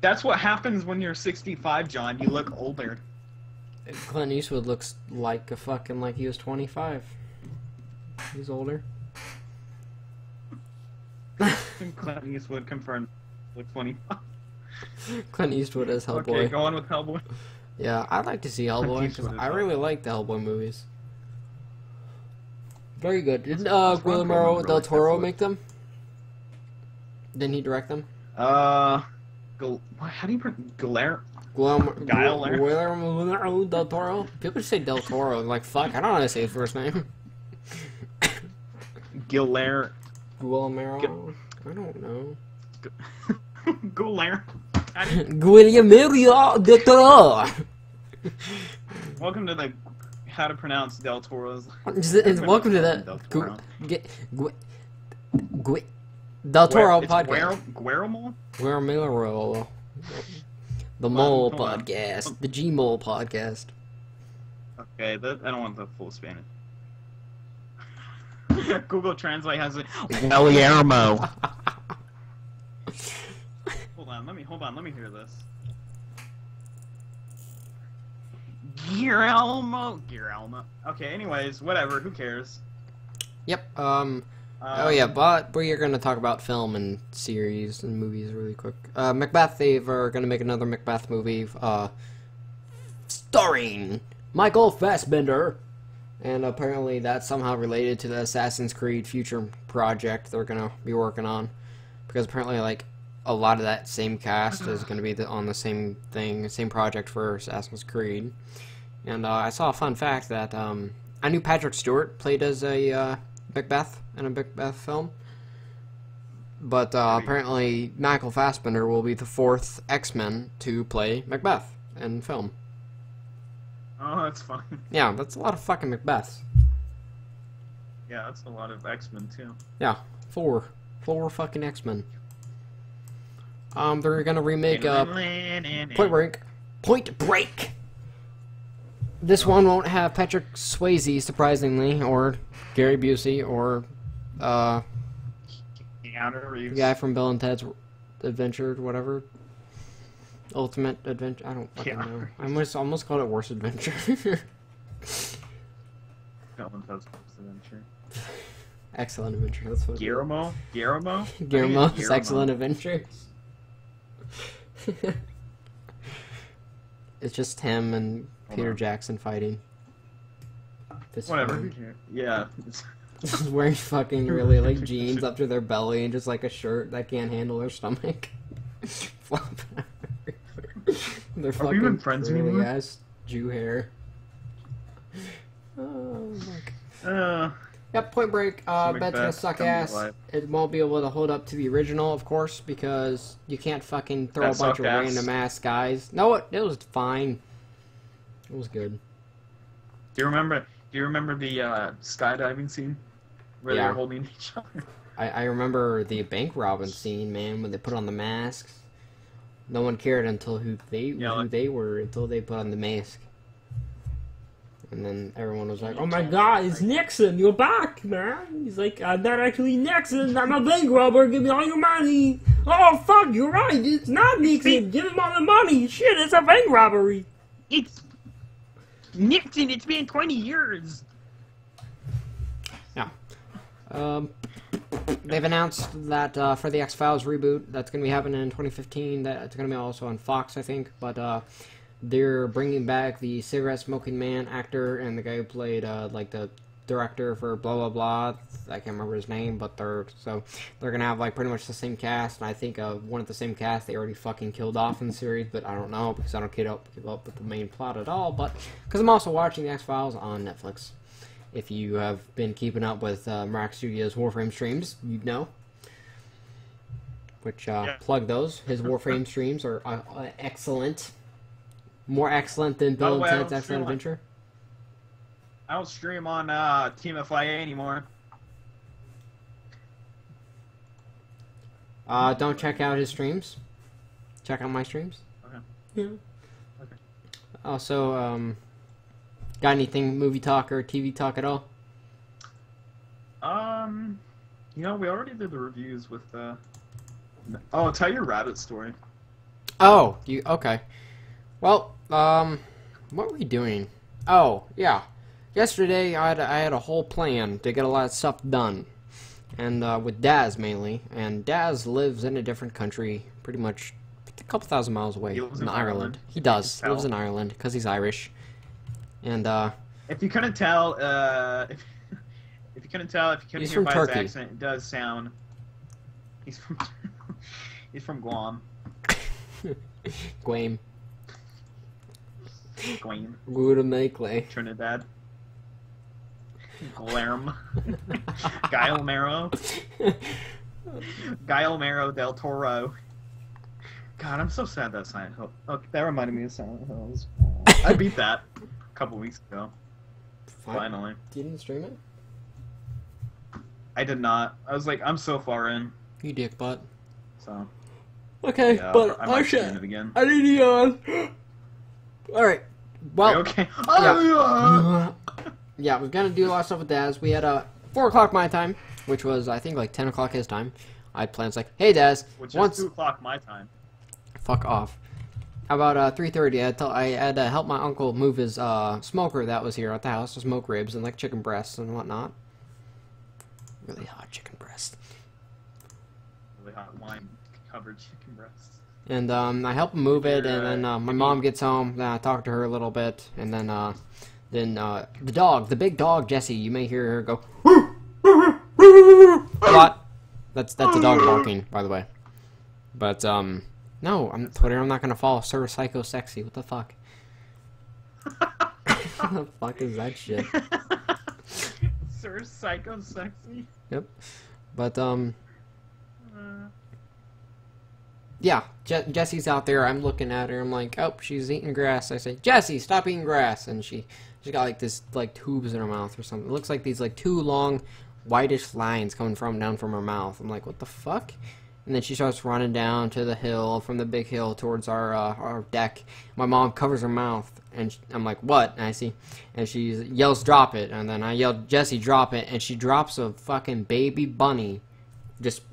That's what happens when you're 65, John. You look older. Clint Eastwood looks like he was 25. He's older. Clint Eastwood confirmed. Look 25. Clint Eastwood as Hellboy. Okay, go on with Hellboy. Yeah, I'd like to see Hellboy because I really like the Hellboy movies. Very good. Didn't Guillermo del Toro make them? Didn't he direct them? How do you pronounce Guillermo del Toro? People just say del Toro. Like, fuck, I don't know how to say his first name. Guillermo. I don't know. Guillermo. Guillermo del Toro. Welcome to the how to pronounce Del Toro's. Welcome to the Del Toro podcast. Guillermo. The Mole podcast. The G-Mole podcast. Okay, I don't want the full Spanish. Google Translate has it. Guillermo. Hold on, let me hear this. Guillermo. Okay, anyways, whatever, who cares? Yep, oh yeah, but we're going to talk about film and series and movies really quick. Macbeth, they're going to make another Macbeth movie, starring Michael Fassbender. And apparently that's somehow related to the Assassin's Creed future project they're going to be working on. Because apparently, like, a lot of that same cast is going to be on the same project for Assassin's Creed. And I saw a fun fact that I knew Patrick Stewart played as a Macbeth in a Macbeth film. But apparently Michael Fassbender will be the 4th X-Men to play Macbeth in film. Oh, that's fun. Yeah, that's a lot of fucking Macbeths. Yeah, that's a lot of X-Men too. Yeah, 4 fucking X-Men. They're gonna remake Point Break. This one won't have Patrick Swayze, surprisingly, or Gary Busey, or the guy from Bill and Ted's Adventure, whatever. Ultimate Adventure. I don't fucking know. I almost called it Worst Adventure. Bill and Ted's Worst Adventure. Excellent Adventure. That's what. Guillermo's Excellent Adventure. It's just him and Peter Jackson fighting. Whatever. Yeah. Just wearing fucking really like jeans up to their belly and just like a shirt that can't handle their stomach. They're fucking even friends anymore? ass Jew hair. Oh my. Yep, Point Break. That's gonna suck ass. It won't be able to hold up to the original, of course, because you can't fucking throw a bunch of random ass guys. No, it was fine. It was good. Do you remember the skydiving scene where they were holding each other? I remember the bank robbing scene, man, when they put on the masks. No one cared until who they were until they put on the mask. And then everyone was like, "Oh my God, it's Nixon! You're back, man!" He's like, "I'm not actually Nixon. I'm a bank robber. Give me all your money." "Oh fuck, you're right. It's not Nixon. Give him all the money. Shit, it's a bank robbery." It's Nixon. It's been 20 years. Yeah. They've announced that for the X-Files reboot, that's going to be happening in 2015. That it's going to be also on Fox, I think. But they're bringing back the cigarette-smoking man actor and the guy who played like the director for blah blah blah. I can't remember his name, but they're gonna have like pretty much the same cast. And I think one of the same cast they already fucking killed off in the series, but I don't know because I don't keep up with the main plot at all. But because I'm also watching the X-Files on Netflix. If you have been keeping up with Marac Studios' Warframe streams, you'd know. Which, plug those. His Warframe streams are excellent. More excellent than Bill and Ted's Excellent Adventure. I don't stream on TMFIA anymore. Don't check out his streams. Check out my streams. Okay. Yeah. Okay. Also, got anything movie talk or TV talk at all? You know, we already did the reviews with Oh, tell your rabbit story. Oh, okay. Well, what were we doing? Oh, yeah. Yesterday, I had a whole plan to get a lot of stuff done. And, with Daz, mainly. And Daz lives in a different country, pretty much a couple thousand miles away. He lives in Ireland. He does. He lives in Ireland, because he's Irish. And, if you couldn't tell, if you couldn't hear by Turkey. his accent, it does sound... He's from... he's from Guam. Guam. Guam. Guatemala. Trinidad. Guillermo. Guillermo. Guillermo del Toro. God, I'm so sad that Silent Hill. Oh, that reminded me of Silent Hills. I beat that a couple weeks ago. Finally. You didn't stream it? I did not. I was like, I'm so far in. You dick butt. So. Okay, Yeah, but I might stream it again. I need to Alright. Well. Okay. Yeah, we're gonna do a lot of stuff with Daz. We had 4 o'clock my time, which was, I think, like 10 o'clock his time. I had plans like, hey Daz, which is 2 o'clock my time. Fuck off. How about 3:30? I had to help my uncle move his smoker that was here at the house to smoke ribs and like chicken breasts and whatnot. Really hot chicken breast. Really hot wine-covered chicken breasts. And I help him move it, and then my mom gets home. Then I talk to her a little bit, and then the dog, the big dog, Jessie. You may hear her go a lot. That's a dog barking, by the way. But no, I'm Twitter. I'm not gonna follow Sir Psycho Sexy. What the fuck? What the fuck is that shit? Sir Psycho Sexy. Yep. But yeah, Jessie's out there. I'm looking at her. I'm like, oh, she's eating grass. I say, Jessie, stop eating grass. And she's got like this like tubes in her mouth or something. It looks like these like two long whitish lines coming down from her mouth. I'm like, what the fuck? And then she starts running down to the hill, from the big hill towards our deck. My mom covers her mouth, and I'm like, what? And I see, and she yells, drop it. And then I yelled, Jessie, drop it. And she drops a fucking baby bunny, just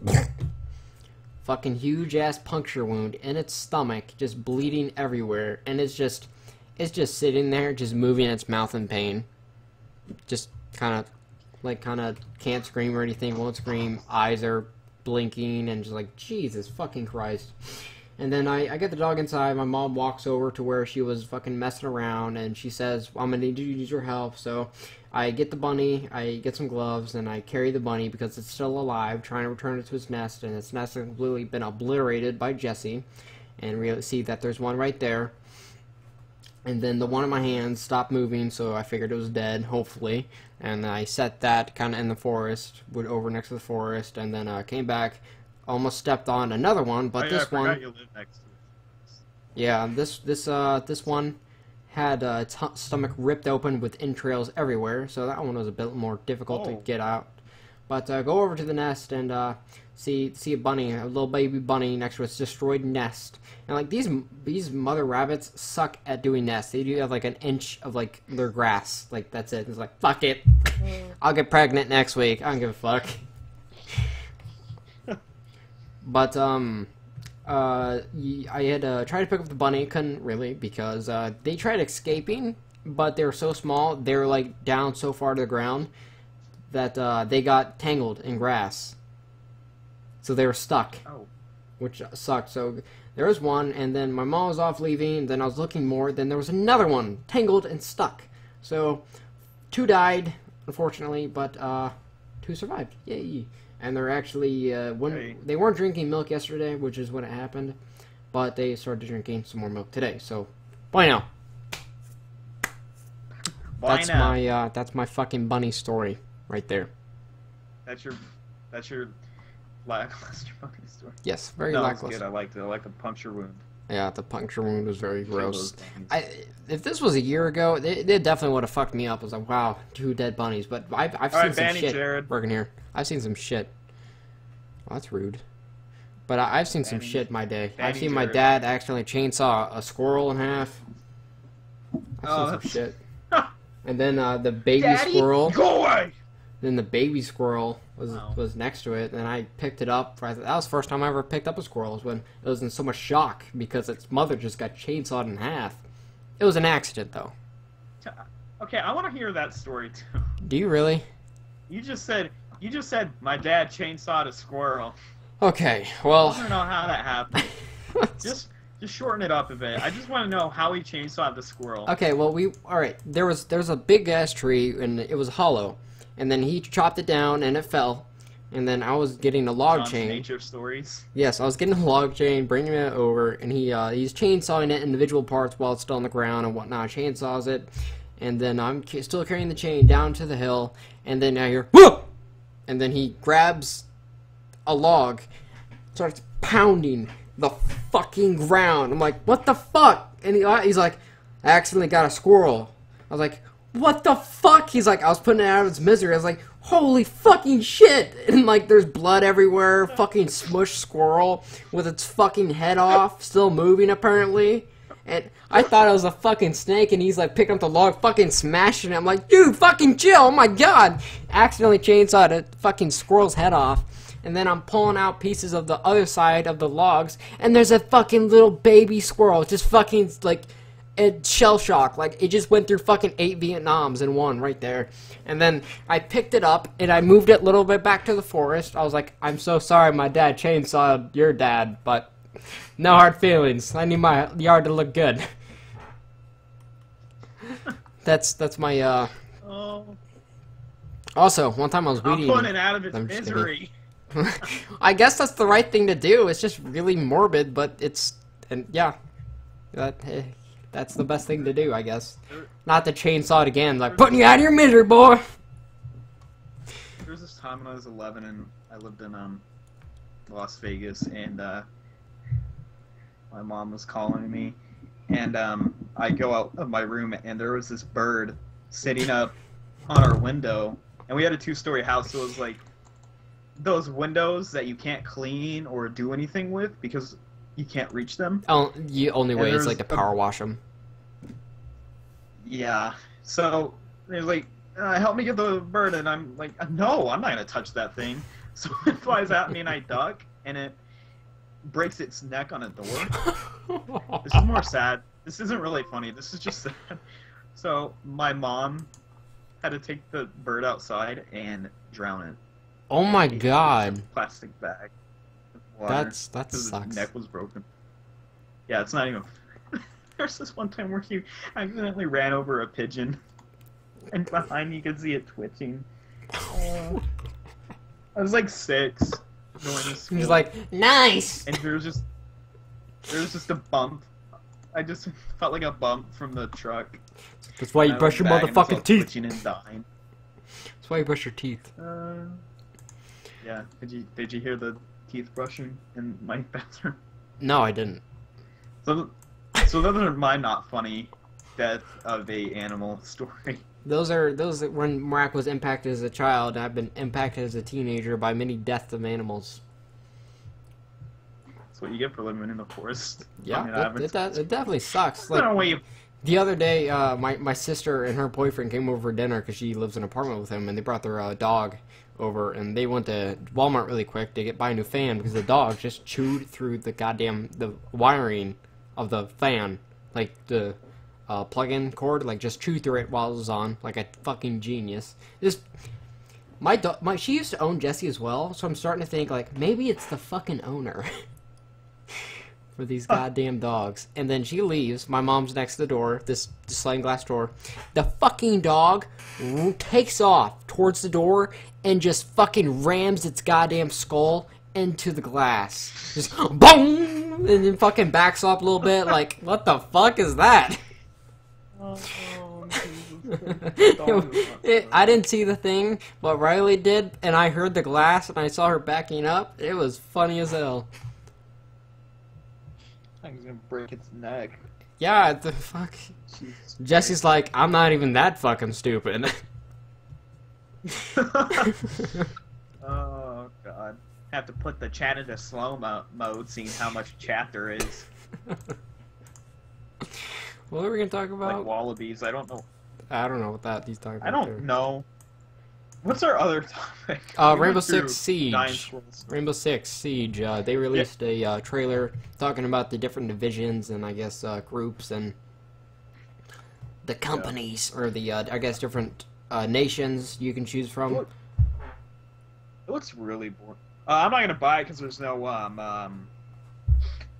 fucking huge ass puncture wound in its stomach, just bleeding everywhere. And it's just sitting there, just moving its mouth in pain. Just kind of can't scream or anything, won't scream, eyes are blinking, and just like, Jesus fucking Christ. And then I get the dog inside. My mom walks over to where she was fucking messing around, and she says, I'm gonna need you to use your help. So I get the bunny, I get some gloves, and I carry the bunny because it's still alive, trying to return it to its nest, and its nest has completely been obliterated by Jessie. And we see that there's one right there. And then the one in my hand stopped moving, so I figured it was dead, hopefully. And I set that kind of in the forest, went over next to the forest, and then came back, almost stepped on another one, but this one... I forgot you live next to it. Yeah, this one had its stomach ripped open with entrails everywhere, so that one was a bit more difficult to get out. But go over to the nest and see a bunny, a little baby bunny next to its destroyed nest. And like these mother rabbits suck at doing nests. They do have like an inch of like their grass. Like that's it. It's like, fuck it. I'll get pregnant next week. I don't give a fuck. But I had tried to pick up the bunny, couldn't really, because they tried escaping, but they were so small, they were like down so far to the ground that they got tangled in grass. So they were stuck, which sucked. So there was one, and then my mom was off leaving, then I was looking more, then there was another one, tangled and stuck. So 2 died, unfortunately, but 2 survived. Yay! And they're actually, they weren't drinking milk yesterday, which is when it happened, but they started drinking some more milk today, so, bueno. That's my fucking bunny story, right there. That's your lackluster bunny story. Yes, very lackluster. Good. I liked it. I like the puncture wound. Yeah, the puncture wound was very gross. If this was a year ago, they definitely would have fucked me up. I was like, wow, 2 dead bunnies. But I've seen some shit working here. I've seen some shit. Well, that's rude. But I've seen some shit in my day. I've seen my dad accidentally chainsaw a squirrel in half. I've seen some shit. And then the baby squirrel. Go away! Then the baby squirrel was next to it, and I picked it up. That was the first time I ever picked up a squirrel. Was when it was in so much shock because its mother just got chainsawed in half. It was an accident, though. Okay, I want to hear that story too. Do you really? You just said my dad chainsawed a squirrel. Okay, well. I don't know how that happened. Just shorten it up a bit. I just want to know how he chainsawed the squirrel. Okay, well alright. There's a big ass tree and it was hollow. And then he chopped it down, and it fell. And then I was getting a log chain. Nature stories. Yes, I was getting a log chain, bringing it over, and he's chainsawing it individual parts while it's still on the ground and whatnot. Chainsaws it, and then I'm still carrying the chain down to the hill, and then I hear whoop, and then he grabs a log, starts pounding the fucking ground. I'm like, what the fuck? And he's like, I accidentally got a squirrel. I was like, what the fuck? He's like, I was putting it out of its misery. I was like, holy fucking shit. And like, there's blood everywhere. Fucking smushed squirrel with its fucking head off, still moving apparently. And I thought it was a fucking snake, and he's like picking up the log, fucking smashing it. I'm like, dude, fucking chill. Oh my god. Accidentally chainsawed a fucking squirrel's head off. And then I'm pulling out pieces of the other side of the logs, and there's a fucking little baby squirrel just fucking like shell shock. Like, it just went through fucking 8 Vietnams in one right there. And then I picked it up and I moved it a little bit back to the forest. I was like, I'm so sorry my dad chainsawed your dad, but no hard feelings. I need my yard to look good. That's my Also, one time I was weeding. I'm pulling it out of its misery. I guess that's the right thing to do. It's just really morbid, but yeah. That's the best thing to do, I guess. Not to chainsaw it again, like, putting you out of your misery, boy! There was this time when I was 11 and I lived in Las Vegas, and my mom was calling me, and I go out of my room, and there was this bird sitting up on our window, and we had a 2-story house, so it was like those windows that you can't clean or do anything with because you can't reach them. Oh, the only way is like to power wash them. Yeah. So they're like, help me get the bird, and I'm like, no, I'm not gonna touch that thing. So it flies at me, and I duck, and it breaks its neck on a door. This is more sad. This isn't really funny. This is just sad. So my mom had to take the bird outside and drown it. Oh my god. Plastic bag. That sucks. The neck was broken. Yeah, it's not even. There's this one time where he accidentally ran over a pigeon, and behind you could see it twitching. I was like 6. Going to school. He was like, nice! And there was just a bump. I just felt like a bump from the truck. That's why you brush your motherfucking teeth. Twitching and dying. That's why you brush your teeth. Yeah. Did you hear the teeth brushing in my bathroom? No, I didn't. So those are my not funny death of a animal story. Those are when Mark was impacted as a child, and I've been impacted as a teenager by many deaths of animals. That's what you get for living in the forest. Yeah, it definitely sucks. Like, No way. the other day, my sister and her boyfriend came over for dinner because she lives in an apartment with him, and they brought their dog over, and they went to Walmart really quick to buy a new fan because the dog just chewed through the wiring of the fan, like the plug-in cord, like just chewed through it while it was on, like a fucking genius. She used to own Jessie as well, so I'm starting to think like maybe it's the fucking owner for these goddamn dogs. And then she leaves. My mom's next to the door, this sliding glass door. The fucking dog takes off towards the door and just fucking rams its goddamn skull into the glass. Just boom, and then fucking backs up a little bit. Like, what the fuck is that? I didn't see the thing, but Riley did, and I heard the glass, and I saw her backing up. It was funny as hell. I was gonna break its neck. Yeah, the fuck. Jesus Jesse's like, I'm not even that fucking stupid. Oh god. Have to put the chat into slow mode, seeing how much chat there is. What are we gonna talk about? Like wallabies, I don't know. I don't know what that he's talking about. I don't know. What's our other topic? Rainbow Six Siege. Rainbow Six Siege. They released a trailer talking about the different divisions and I guess groups and the companies or the I guess different nations you can choose from. It looks really boring. I'm not gonna buy it because there's no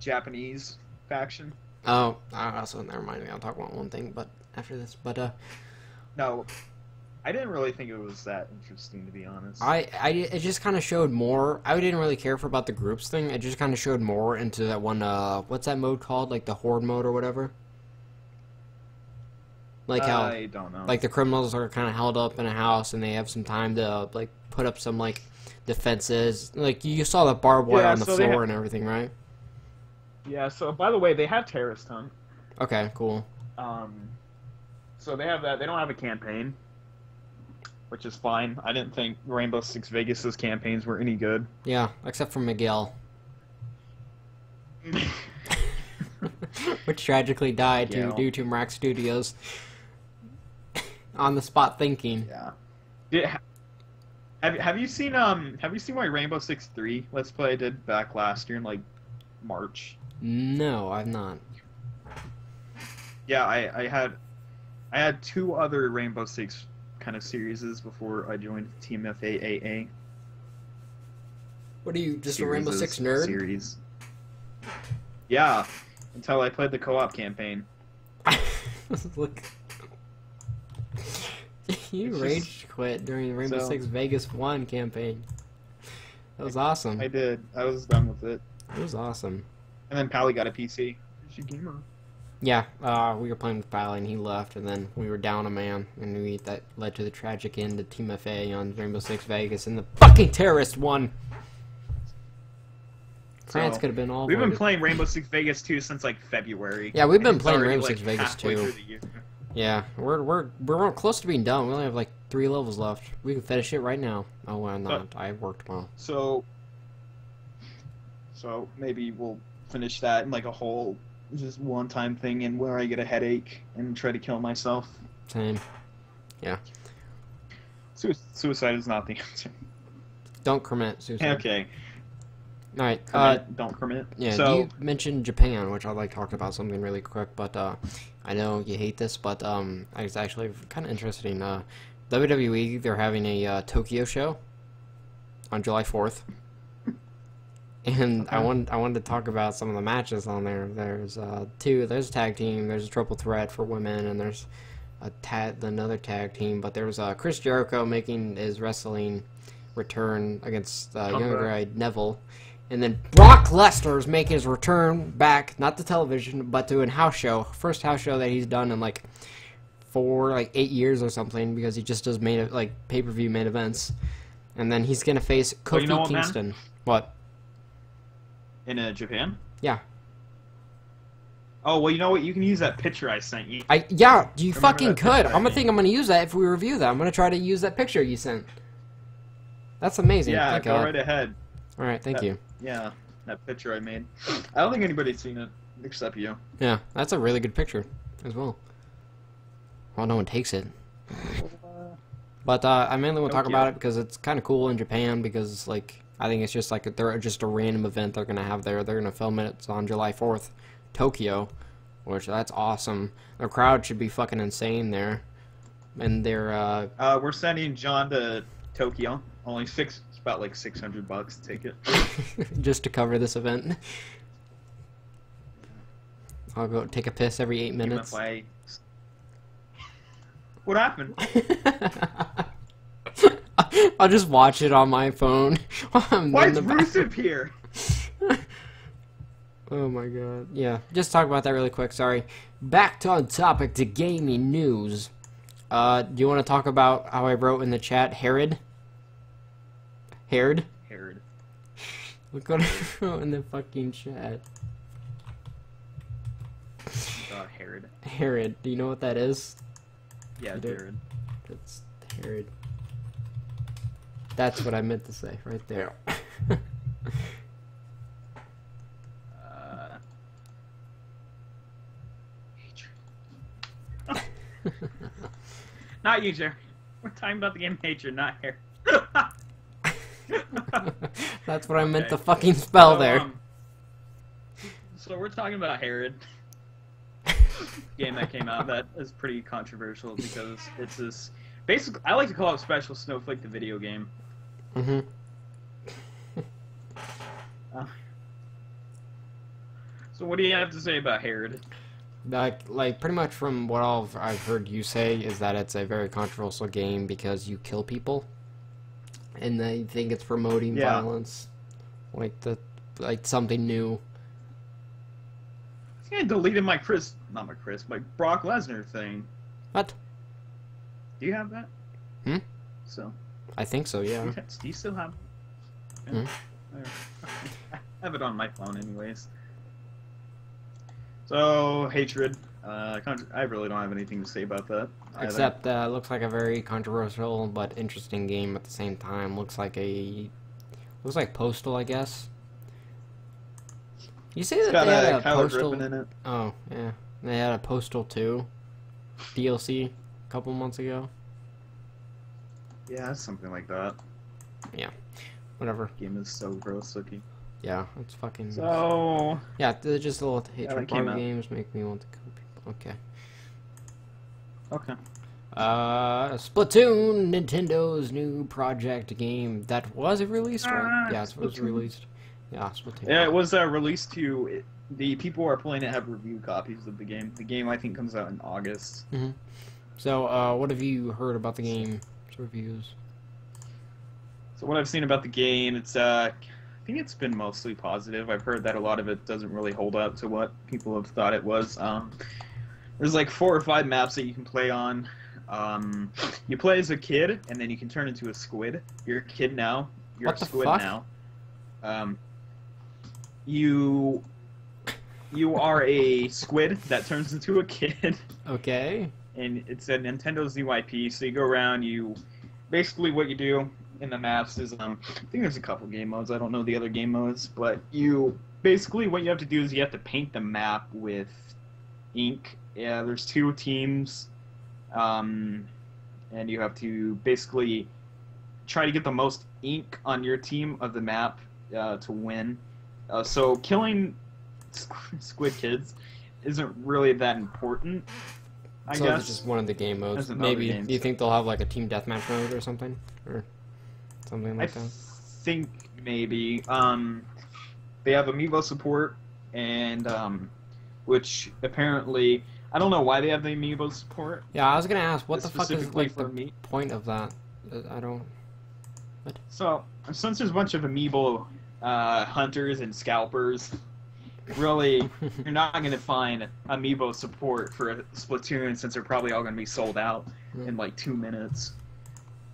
Japanese faction. Oh, also never mind. I'll talk about one thing, but after this. But no, I didn't really think it was that interesting, to be honest. It just kind of showed more. I didn't really care for about the groups thing. It just kind of showed more into that one. What's that mode called? Like the horde mode or whatever. Like how I don't know. Like the criminals are kind of held up in a house and they have some time to like put up some like defenses. Like you saw the barbed wire on the floor and everything, right? Yeah. So by the way, they have terrorist hunt. Okay, cool. So they have that. They don't have a campaign, which is fine. I didn't think Rainbow Six Vegas's campaigns were any good. Yeah, except for Miguel. Which tragically died due to Mrax Studios on the spot thinking. Yeah. Have you seen my Rainbow Six 3 Let's Play I did back last year in like March? No, I've not. Yeah, I had 2 other Rainbow Six kind of series before I joined TMFIA-AA. What are you, just a Rainbow Six nerd? Series. Yeah, until I played the co-op campaign. Look. You rage quit during the Rainbow Six Vegas 1 campaign. That was awesome. I did. I was done with it. It was awesome. And then Pally got a PC. She's a gamer. Yeah, we were playing with Pally and he left, and then we were down a man, and that led to the tragic end of Team FA on Rainbow Six Vegas, and the fucking terrorist won. France could have been all. We've been playing Rainbow Six Vegas 2 since like February. Yeah, we've been It's playing already, Rainbow like, Six Vegas halfway 2. through the year. Yeah, we're close to being done. We only have like 3 levels left. We can finish it right now. Oh, well, not. I work tomorrow. So maybe we'll finish that in like a whole just one-time thing, and where I get a headache and try to kill myself. Same. Yeah. Suicide is not the answer. Don't commit suicide. Okay. All right. Don't commit. Yeah. So You mentioned Japan, which I'd like to talk about something really quick, but I know you hate this, but it's actually kind of interesting. WWE, they're having a Tokyo show on July 4th. And Okay. I wanted to talk about some of the matches on there. There's there's a tag team, there's a triple threat for women, and there's another tag team. But there's Chris Jericho making his wrestling return against younger guy Neville, and then Brock Lesnar's making his return back, not to television, but to a house show. First house show that he's done in like 8 years or something, because he just does pay-per-view main events. And then he's gonna face Kofi you know what, man? Kingston. What? in Japan. Yeah. Oh well, you know what? You can use that picture I sent you. Yeah, you Remember fucking that could. picture I I'm gonna use that if we review that. I'm gonna try to use that picture you sent. That's amazing. Yeah, Thank go God. right ahead. All right, thank you. Yeah, that picture I made. I don't think anybody's seen it except you. Yeah, that's a really good picture as well. Well, no one takes it. But I mainly want to talk Tokyo. about it because it's kind of cool in Japan, because I think it's just they're just a random event they're gonna have there. They're gonna film it. It's on July 4th, Tokyo, which that's awesome. The crowd should be fucking insane there, and they're We're sending John to Tokyo. Only it's about like $600 to take it. just to cover this event. I'll go take a piss every 8 minutes. TMFIA. What happened? I'll just watch it on my phone. While I'm Why in is the Bruce bathroom. up here? Oh my god. Yeah, just talk about that really quick, sorry. Back to on topic to gaming news. Do you want to talk about how I wrote in the chat, Herod? Herod? Herod. Look what I wrote in the fucking chat. Herod. Herod. Do you know what that is? Yeah, You do. Herod. It's Herod. That's what I meant to say, right there. Not you, Jerry. We're talking about the game Hatred, not Herod. That's what I meant Okay. to fucking spell So, there. So we're talking about Herod. Game that came out that is pretty controversial because it's this basically I like to call it Special Snowflake the video game. Mm-hmm. So what do you have to say about Herod? Like pretty much from what I've heard you say is that it's a very controversial game because you kill people, and they think it's promoting Yeah. violence, like something new. I think I deleted my my Brock Lesnar thing. What? Do you have that? Hmm? So I think so. Yeah. do you still have it? Hmm? I have it on my phone anyways. So, Hatred. I really don't have anything to say about that. either. Except it looks like a very controversial but interesting game at the same time. Looks like Postal, I guess. You say It's that got they had a a Kylo Postal. Griffin in it. Oh yeah, they had a Postal 2 DLC a couple months ago. Yeah, something like that. Whatever. Game is so gross looking. Yeah, it's fucking. So, Yeah, they're just little Yeah, hatred that came out. games make me want to kill people. Okay. okay. Splatoon, Nintendo's new project game that was released, right? Yeah, it was Splatoon. released. Yeah, Splatoon. Yeah, it was released to the people who are playing it have review copies of the game. The game I think comes out in August. So, what have you heard about the game? Reviews. So what I've seen about the game, I think it's been mostly positive. I've heard that a lot of it doesn't really hold up to what people have thought it was. There's like 4 or 5 maps that you can play on. You play as a kid, and then you can turn into a squid. You're a kid now. You're What a the squid fuck? now. you are a squid that turns into a kid. Okay. And it's a Nintendo ZYP. So you go around. You basically what you do in the maps is I think there's a couple game modes. I don't know the other game modes, but you basically what you have to do is you have to paint the map with ink. Yeah, there's 2 teams, and you have to basically try to get the most ink on your team of the map to win. So killing squid kids isn't really that important, I so guess. It's just one of the game modes. That's Maybe games. Do you think they'll have like a team deathmatch mode or something, or something like that? I think maybe. They have amiibo support, and which apparently I don't know why they have the amiibo support. Yeah, I was gonna ask what the fuck is specifically like for the me. point of that. I don't. So since there's a bunch of amiibo hunters and scalpers, really you're not going to find amiibo support for a Splatoon since they're probably all going to be sold out in like 2 minutes.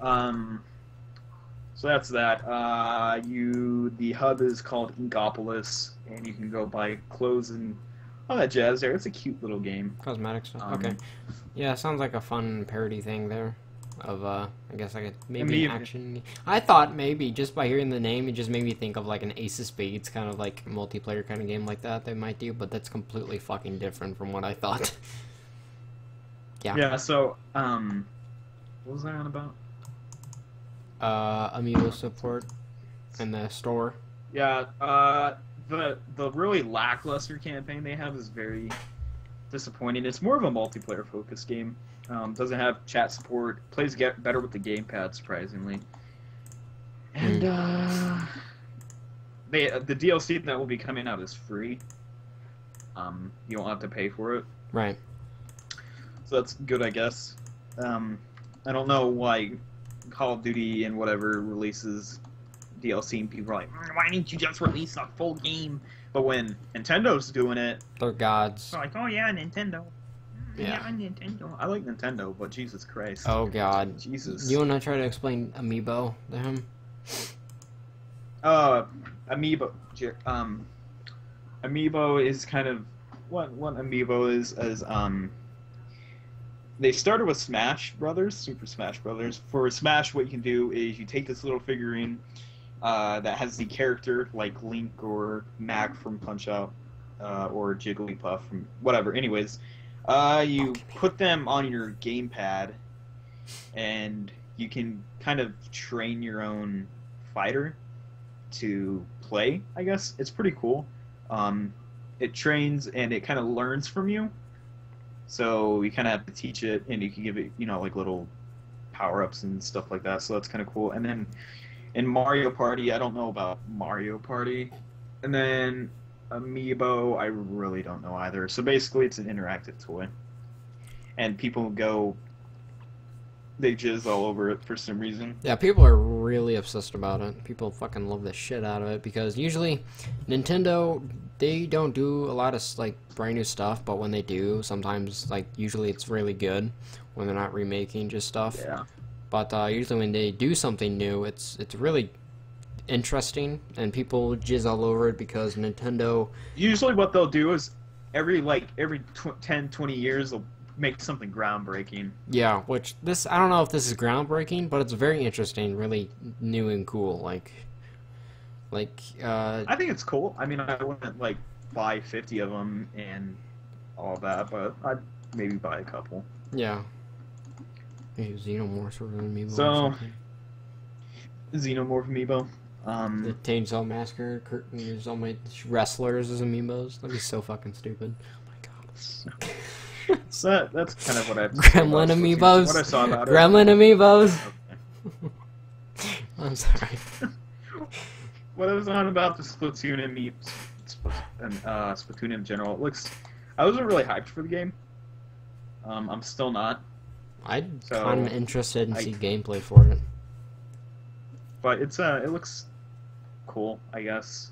So that's that. The hub is called Inkopolis, and you can go buy clothes and all that jazz there. It's a cute little game. Cosmetic stuff. Okay. Yeah, sounds like a fun parody thing there. Of I guess like maybe an action. I thought maybe just by hearing the name, it just made me think of like an Ace of Spades kind of like multiplayer kind of game like that they might do, but that's completely fucking different from what I thought. Yeah. Yeah. So what was I on about? Amiibo support in the store. Yeah. The really lackluster campaign they have is very disappointing. It's more of a multiplayer focused game. Doesn't have chat support. Plays better with the gamepad, surprisingly. And the DLC that will be coming out is free. You don't have to pay for it. Right. So that's good, I guess. I don't know why Call of Duty and whatever releases DLC and people are like, why didn't you just release a full game? But when Nintendo's doing it, they're gods. they're like, oh yeah, Nintendo. Yeah, Nintendo. I like Nintendo, but Jesus Christ. Oh god. Jesus. You wanna try to explain Amiibo to him? Amiibo. Amiibo is kind of what Amiibo is they started with Smash Brothers, Super Smash Brothers. For Smash, what you can do is you take this little figurine that has the character like Link or Mac from Punch Out, or Jigglypuff from whatever. Anyways, you put them on your gamepad, and you can kind of train your own fighter to play. I guess it's pretty cool. It trains and it kind of learns from you. So you kind of have to teach it, and you can give it, like little power-ups and stuff like that. So that's kind of cool. And then in Mario Party, I don't know about Mario Party. And then Amiibo, I really don't know either. So basically, it's an interactive toy. And people they jizz all over it for some reason. Yeah, people are really obsessed about it. People fucking love the shit out of it because usually Nintendo, they don't do a lot of like brand new stuff, but when they do, sometimes like usually it's really good when they're not remaking just stuff. Yeah. But usually when they do something new, it's really interesting and people jizz all over it because Nintendo. Usually what they'll do is every 10, 20 years they'll make something groundbreaking. Yeah, which I don't know if this is groundbreaking, but it's very interesting, really new and cool. I think it's cool. I mean, I wouldn't buy 50 of them and all that, but I'd maybe buy a couple. Yeah. Maybe Xenomorph or Amiibo. So, Xenomorph Amiibo. The Chainsaw Massacre, there's all my wrestlers as Amiibos. That'd be so fucking stupid. Oh my god. So that's kind of what I've Gremlin Amiibos. What I saw about Gremlin Amiibos. Okay. I'm sorry. What I was on about the Splatoon and Splatoon in general. I wasn't really hyped for the game. I'm still not. I'm kind of interested in see gameplay for it. But it looks cool, I guess.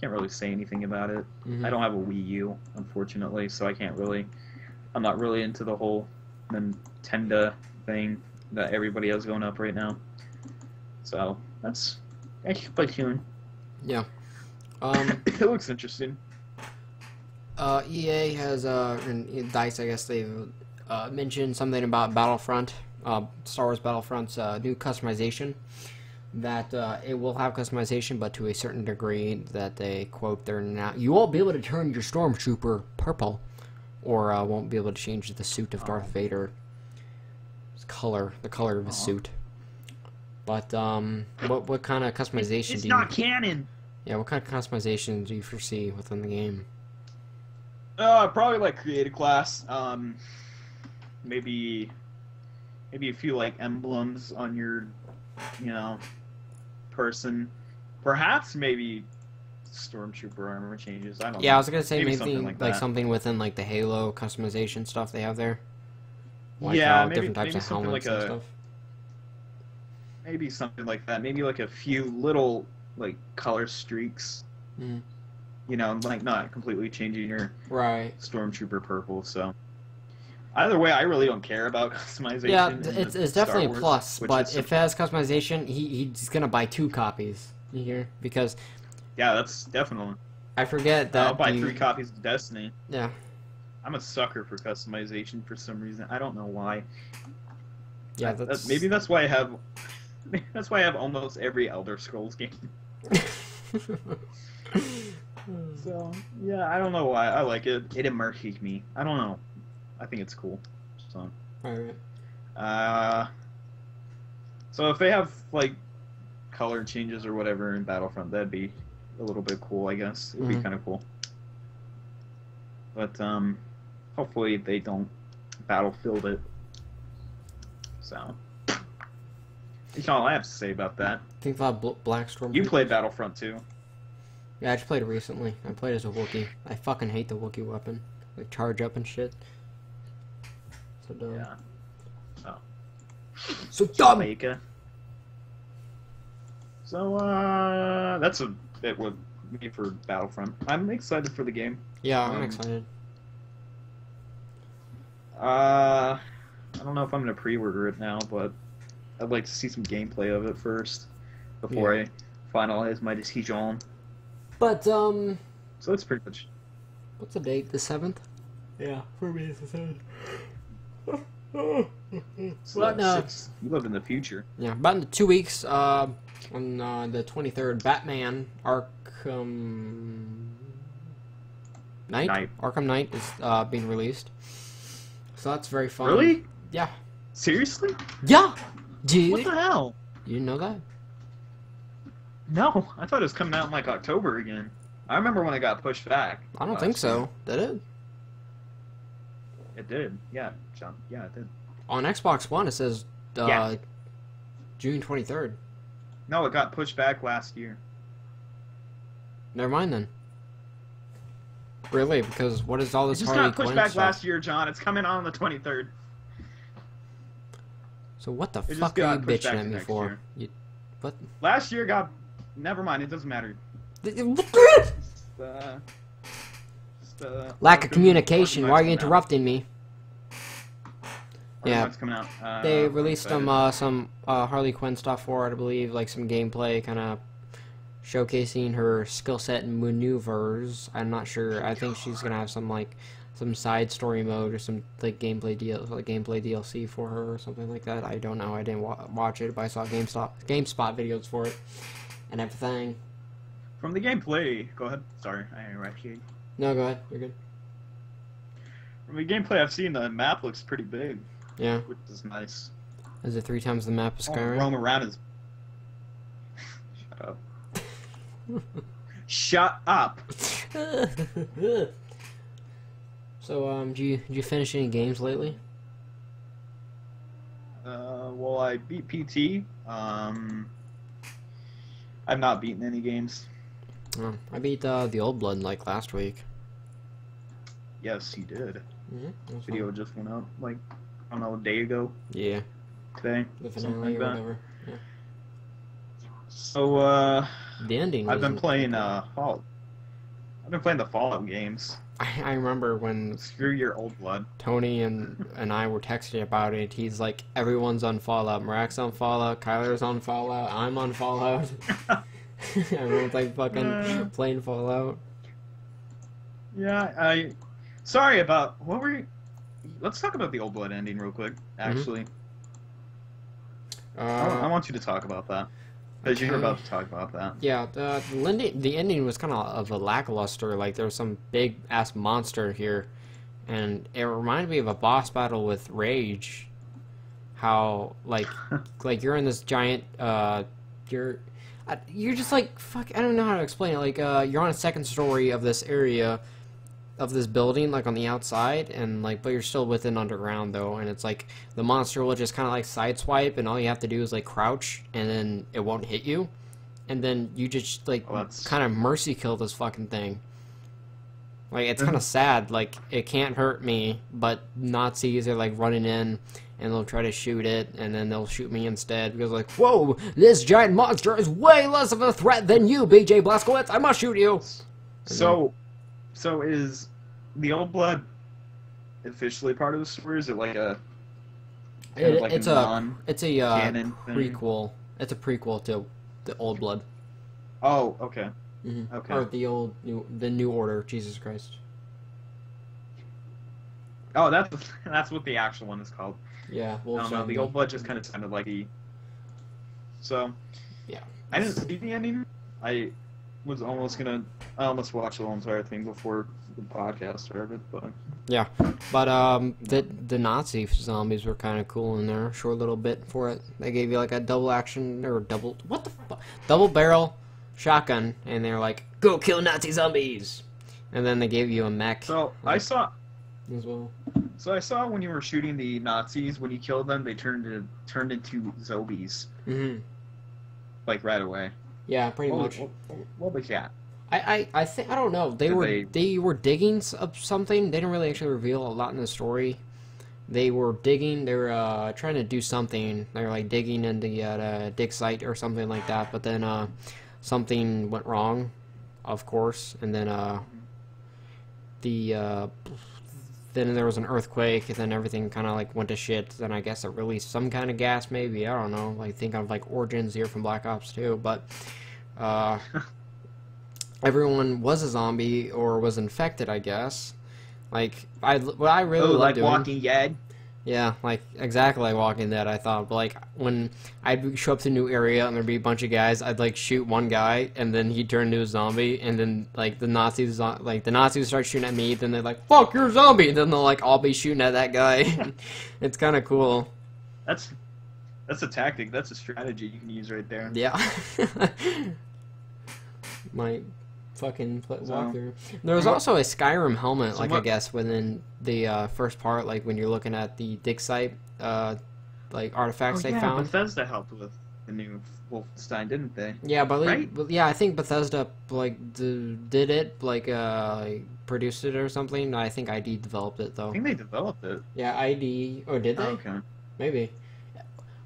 Can't really say anything about it. Mm-hmm. I don't have a Wii U, unfortunately, so I'm not really into the whole Nintendo thing that everybody has going up right now. So that's Splatoon. Yeah. It looks interesting. EA has in DICE, I guess they've mentioned something about Battlefront, Star Wars Battlefront's new customization. That it will have customization, but to a certain degree. That they quote, "They're not. You won't be able to turn your stormtrooper purple, or won't be able to change the suit of Darth Vader. The color of his suit." But what kind of customization? It's not canon. Yeah, what kind of customization do you foresee within the game? Probably like create a class. Maybe a few like emblems on your, person. Perhaps maybe stormtrooper armor changes. I don't know. Yeah, I was gonna say maybe something like something within like the Halo customization stuff they have there. Like yeah, different types of helmets and stuff. Maybe something like that. Maybe like a few little like color streaks. Mm. Like not completely changing your stormtrooper purple. So either way, I really don't care about customization. Yeah, it's definitely a plus. But if it has customization, he's gonna buy 2 copies. You hear? Because yeah, that's definitely. I forget that I'll buy 3 copies of Destiny. Yeah. I'm a sucker for customization for some reason. I don't know why. Yeah, maybe that's why I have. That's why I have almost every Elder Scrolls game. So yeah, I don't know why I like it. It immerses me. I don't know. I think it's cool. So. Alright. So if they have like color changes or whatever in Battlefront, that'd be a little bit cool. I guess it'd be kind of cool. But hopefully they don't Battlefield it. So. That's all I have to say about that. I think about Black Storm. You played Battlefront too. Yeah, I just played it recently. I played as a Wookiee. I fucking hate the Wookiee weapon. Like, charge up and shit. So dumb. Yeah. Oh. So dumb! Jamaica. So, that's it with me for Battlefront. I'm excited for the game. Yeah, I'm excited. I don't know if I'm going to pre-order it now, but I'd like to see some gameplay of it first before I finalize my decision. But, So that's pretty much... What's the date? The 7th? Yeah, for me it's the 7th. You live in the future. Yeah, about in 2 weeks, on the 23rd, Batman Arkham Knight? Arkham Knight is being released. So that's very fun. Really? Yeah. Seriously? Yeah! Dude. What the hell? You didn't know that? No, I thought it was coming out in like October again. I remember when it got pushed back. I don't think so. Did it? It did. Yeah, John. Yeah, it did. On Xbox One, it says June 23rd. No, it got pushed back last year. Never mind then. Really? Because what is all this Harley Quinn stuff? It just got pushed back last year, John. It's coming on the 23rd. So what the fuck are you bitching at me for? What? Last year got... Never mind, it doesn't matter. Lack of communication. Why are you interrupting me? Yeah, it's coming out. They released some Harley Quinn stuff for it, I believe, like some gameplay, kind of showcasing her skill set and maneuvers. I'm not sure. I think she's gonna have some side story mode or some gameplay DLC for her or something like that. I don't know. I didn't watch it, but I saw GameSpot videos for it and everything. From the gameplay, go ahead. Sorry, I interrupted you. No, go ahead. You're good. From the gameplay I've seen, the map looks pretty big. Yeah. Which is nice. Is it 3 times the map of Skyrim? Roam around is... Shut up. Shut up. So, did you finish any games lately? Well, I beat PT. I've not beaten any games. Oh, I beat the Old Blood last week. Yes, you did. Mm-hmm. Video just went up I don't know, a day ago. Yeah. Today. The finale or whatever. Yeah. So the ending. I've been playing Fallout. I've been playing the Fallout games. I remember when Screw your Old Blood. Tony and I were texting about it. He's like, everyone's on Fallout. Marak's on Fallout. Kyler's on Fallout. I'm on Fallout. Everyone's like fucking playing Fallout. Yeah, sorry about what were you? Let's talk about the Old Blood ending real quick. Actually, I want you to talk about that because you're about to talk about that. Yeah, the ending was kind of a lackluster. Like there was some big ass monster here, and it reminded me of a boss battle with Rage. How like you're in this giant you're just like fuck. I don't know how to explain it. Like you're on a second story of this area. Of this building, like on the outside, and like, but you're still within underground though, and it's like the monster will just kind of like sideswipe, and all you have to do is like crouch, and then it won't hit you, and then you just like kind of mercy kill this fucking thing. Like it's kind of sad. Like it can't hurt me, but Nazis are like running in, and they'll try to shoot it, and then they'll shoot me instead because like, whoa, this giant monster is way less of a threat than you, BJ Blazkowicz. I must shoot you. So is the Old Blood officially part of the story? Is it like a it's a canon prequel. It's a prequel to the Old Blood. Oh, okay. Mm-hmm. Okay. Or the New Order. Jesus Christ. Oh, that's what the actual one is called. Yeah. I don't know. The Old Blood just kind of sounded like So. Yeah. I didn't see the ending. I almost watched the whole entire thing before the podcast started, but yeah, but the Nazi zombies were kind of cool in there. Short little bit for it. They gave you like a double barrel shotgun, and they're like, go kill Nazi zombies, and then they gave you a mech. So I saw as well. So I saw when you were shooting the Nazis, when you killed them, they turned into zombies. Mm-hmm. Like right away. Yeah, pretty much. What was that? I think I don't know. They were digging something. They didn't really actually reveal a lot in the story. They were digging. They were trying to do something. They were like digging in the dig site or something like that. But then something went wrong, of course. And then then there was an earthquake, and then everything kind of like went to shit. Then I guess it released some kind of gas, maybe. I don't know. Like think of like Origin Zero from Black Ops 2, but everyone was a zombie or was infected, I guess. Like what I really love like doing, Walking Dead. Yeah, like exactly like Walking Dead. I thought, but like when I'd show up to a new area and there'd be a bunch of guys, I'd like shoot one guy and then he'd turn into a zombie, and then like the Nazis start shooting at me. Then they're like, "Fuck, you're a zombie!" And then they'll like all be shooting at that guy. It's kind of cool. That's a tactic. That's a strategy you can use right there. Yeah. My fucking walkthrough. There was also a Skyrim helmet, like I guess within the first part, like when you're looking at the dig site, like artifacts they found. Bethesda helped with the new Wolfenstein, didn't they? Yeah, but right? Yeah, I think Bethesda like did it, like produced it or something. I think ID developed it though. I think they developed it. Yeah, ID, or did they? Okay, maybe.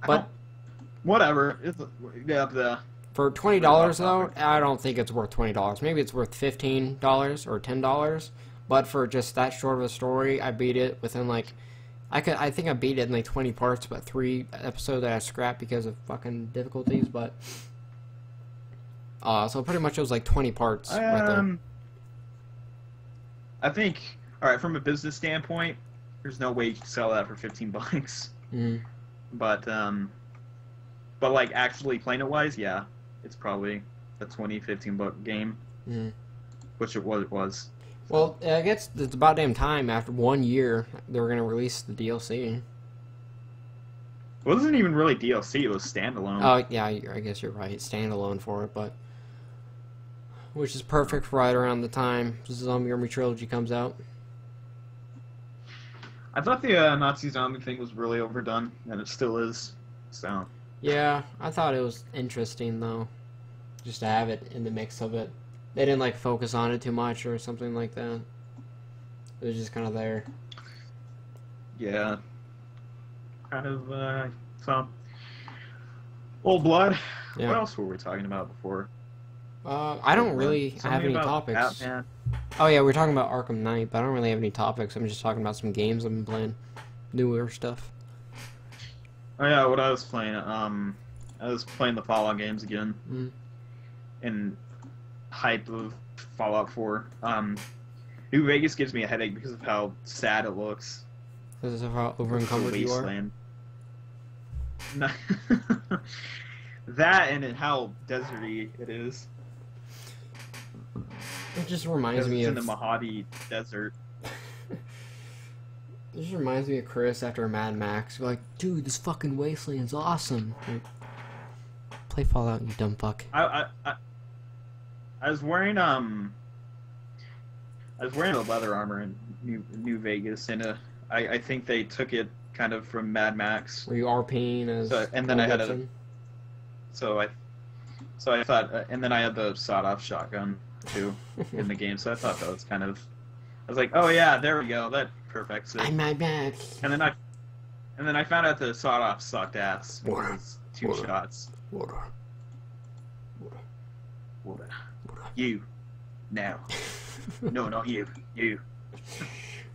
But whatever. For $20 though, I don't think it's worth $20. Maybe it's worth $15 or $10. But for just that short of a story, I beat it within like, I think I beat it in like 20 parts, but 3 episodes that I scrapped because of fucking difficulties. But so pretty much it was like 20 parts right there. I think, all right, from a business standpoint, there's no way you can sell that for $15. Mm-hmm. But like actually playing it wise, yeah. It's probably a $15 game, which it was. Well, I guess it's about damn time. After 1 year, they were gonna release the DLC. It wasn't even really DLC; it was standalone. Oh yeah, I guess you're right. Standalone for it, but which is perfect right around the time Zombie Army Trilogy comes out. I thought the Nazi zombie thing was really overdone, and it still is. So. Yeah, I thought it was interesting though, just to have it in the mix of it. They didn't like focus on it too much or something like that. It was just kind of there. Yeah. Kind of, so. Old Blood. Yeah. What else were we talking about before? I don't really have any topics. Batman. Oh yeah, we're talking about Arkham Knight, but I don't really have any topics. I'm just talking about some games I've been playing. Newer stuff. Oh yeah, what I was playing, I was playing the Fallout games again. and hype of Fallout 4. New Vegas gives me a headache because of how sad it looks. Because of how over-encumbered you are? No. That and how deserty it is. It just reminds me it's of... in the Mojave Desert. It just reminds me of Chris after Mad Max. You're like, dude, this fucking wasteland's awesome. Like, play Fallout, you dumb fuck. I was wearing the leather armor in New Vegas, and I think they took it kind of from Mad Max. Were you RPing as? And then I had I thought, and then I had the sawed-off shotgun too in the game. So I thought that was kind of. I was like, oh yeah, there we go. That perfects it. I'm Mad Max. And then I found out the sawed-off sucked ass. Water. It was 2 shots. Water. You. Now. No, not you. You.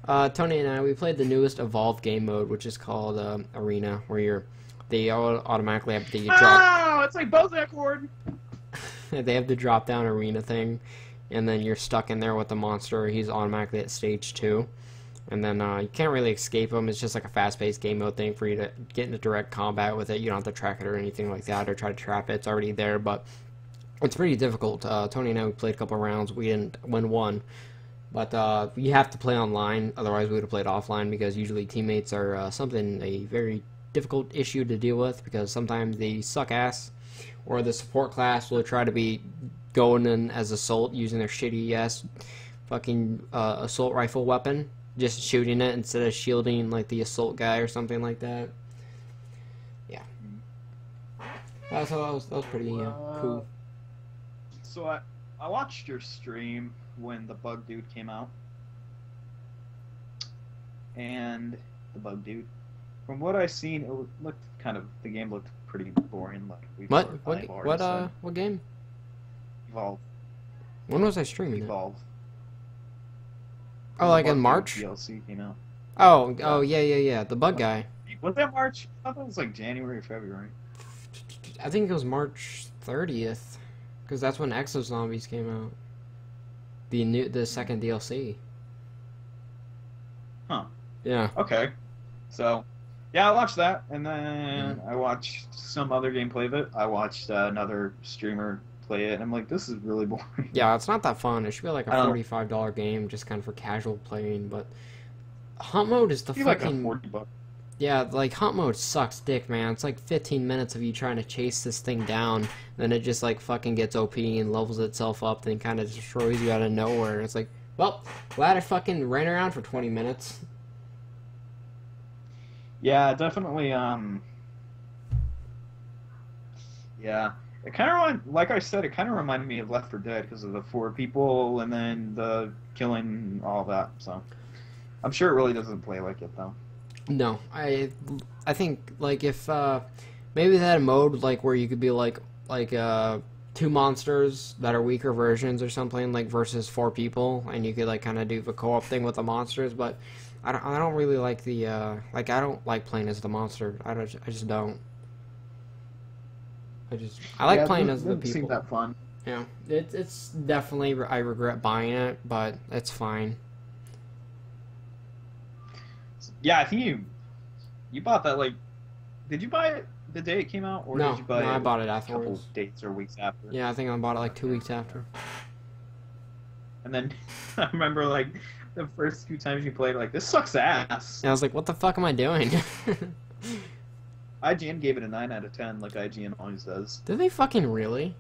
Tony and I, we played the newest Evolve game mode, which is called Arena, where they automatically have the drop. Oh, it's like Bozak Ward. They have the drop down arena thing, and then you're stuck in there with the monster. He's automatically at stage 2, and then you can't really escape him. It's just like a fast-paced game mode thing for you to get into direct combat with it. You don't have to track it or anything like that, or try to trap it. It's already there, but it's pretty difficult. Tony and I, we played a couple rounds. We didn't win one. But you have to play online, otherwise we would have played offline, because usually teammates are a very difficult issue to deal with, because sometimes they suck ass, or the support class will try to be going in as assault using their shitty ass fucking assault rifle weapon, just shooting it instead of shielding like the assault guy or something like that. Yeah. So that was pretty cool. So I watched your stream when the bug dude came out, and the bug dude, from what I seen, it looked the game looked pretty boring. Like what game? Evolve. When was I streaming Evolve. Oh, like in March? DLC came out. Oh yeah. The bug guy. Was that March? I thought it was like January or February. I think it was March 30th, because that's when Exo Zombies came out. The second DLC. Huh. Yeah. Okay. So, yeah, I watched that, and then I watched some other gameplay of it. I watched another streamer play it, and I'm like, this is really boring. Yeah, it's not that fun. It should be like a $45 game, just kind of for casual playing. But hunt mode is the fucking. Like $40. Yeah, like hunt mode sucks dick, man. It's like 15 minutes of you trying to chase this thing down, then it just like fucking gets OP and levels itself up, then kind of destroys you out of nowhere. It's like, well, glad I fucking ran around for 20 minutes. Yeah, definitely. Yeah, it kind of like I said, it kind of reminded me of Left 4 Dead because of the 4 people and then the killing and all that. So, I'm sure it really doesn't play like it though. No, I think like if maybe they had a mode like where you could be like 2 monsters that are weaker versions or something, like versus 4 people, and you could like kind of do the co-op thing with the monsters. But I don't really like the I don't like playing as the monster. I just don't. I like playing as the people. It seemed that fun. Yeah, it's definitely, I regret buying it, but it's fine. Yeah, I think you bought that, like, did you buy it the day it came out, or did you buy it? No, I bought it a afterwards. couple days or weeks after? Yeah, I think I bought it like 2 weeks after. And then I remember like the first few times you played, like, this sucks ass. And I was like, what the fuck am I doing? IGN gave it a 9 out of 10, like IGN always does. Did they fucking really?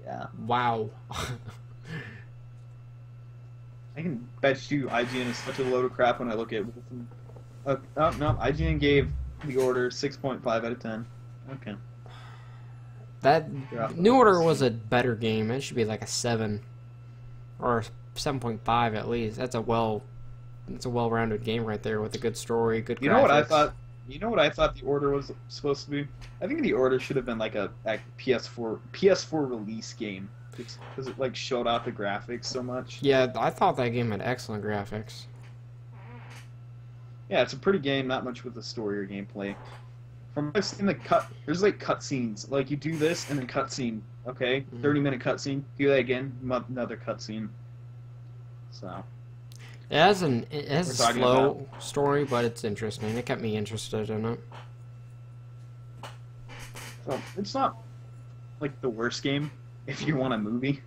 Yeah. Wow. I can bet you IGN is such a load of crap when I look at it. No, IGN gave The Order 6.5 out of 10. Okay. That New Order was a better game. It should be like a 7 or 7.5 at least. It's a well-rounded game right there with a good story, good graphics. You know what I thought? You know what I thought The Order was supposed to be? I think The Order should have been like a PS4 release game. Because it like showed off the graphics so much. Yeah, I thought that game had excellent graphics. Yeah, it's a pretty game, not much with the story or gameplay. From what I've seen, there's like cutscenes. Like you do this and then cutscene. Okay, 30-minute cutscene. Do that again, another cutscene. So. It has a slow story, but it's interesting. It kept me interested in it. So it's not like the worst game if you want a movie.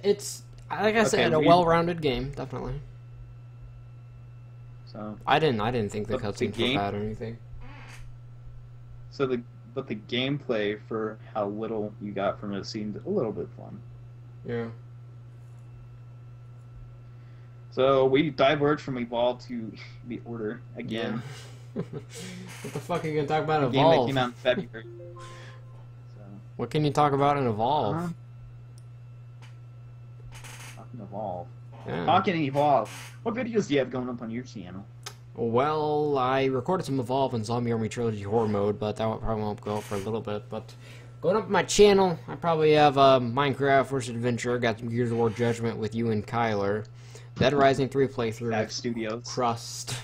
It's like I said, a well-rounded game, definitely. So I didn't think the cutscenes were bad or anything. So the gameplay for how little you got from it seemed a little bit fun. Yeah. So we diverged from Evolve to the Order again. Yeah. What the fuck are you gonna talk about the Evolve? Game that came out in February. So. What can you talk about in Evolve? Talking Evolve. Yeah. Talking Evolve. What videos do you have going up on your channel? Well, I recorded some Evolve and Zombie Army Trilogy Horror Mode, but that probably won't go for a little bit. But going up on my channel, I probably have Minecraft vs. Adventure, got some Gears of War Judgment with you and Kyler, Dead Rising 3 playthrough, Studios. Crust,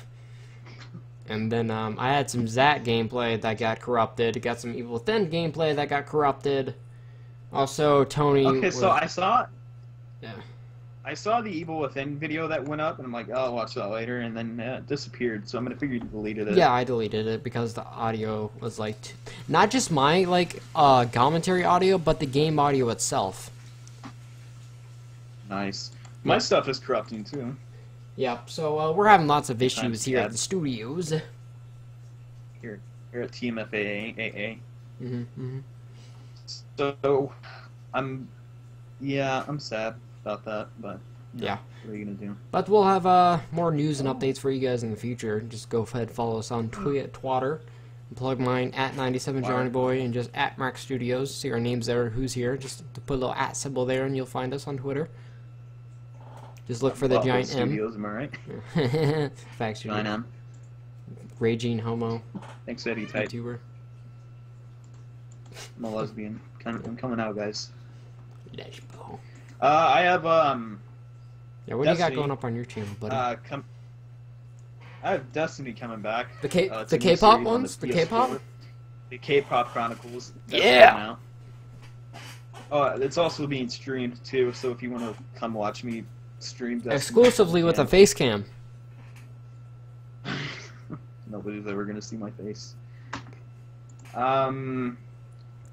and then I had some Zat gameplay that got corrupted, got some Evil Within gameplay that got corrupted. Also, Tony. Okay, so I saw. Yeah. I saw the Evil Within video that went up, and I'm like, oh, I'll watch that later, and then it disappeared, so I'm gonna figure you deleted it. Yeah, I deleted it because the audio was, like, not just my, like, commentary audio, but the game audio itself. Nice. My stuff is corrupting, too. Yep, so we're having lots of issues here at the studios. Here at TMFIA-AA. So, I'm sad about that, but yeah, what are you gonna do? But we'll have more news and updates for you guys in the future. Just go ahead, follow us on Twitter, and plug mine at 97JohnnyBoy and just at Mark Studios. See our names there, who's here. Just to put a little at symbol there, and you'll find us on Twitter. Just look for the giant Studios, M. Am I right? Facts, Giant M. Raging homo. Thanks, Eddie. Tight. YouTuber. I'm a lesbian. I'm coming out, guys. Lesbo. I have Yeah, what do you got going up on your channel, buddy? I have Destiny coming back. The K-pop ones? The K-pop? The K-pop Chronicles. Yeah. Oh, it's also being streamed too. So if you want to come watch me stream Destiny exclusively with a face cam. Nobody's ever gonna see my face. He I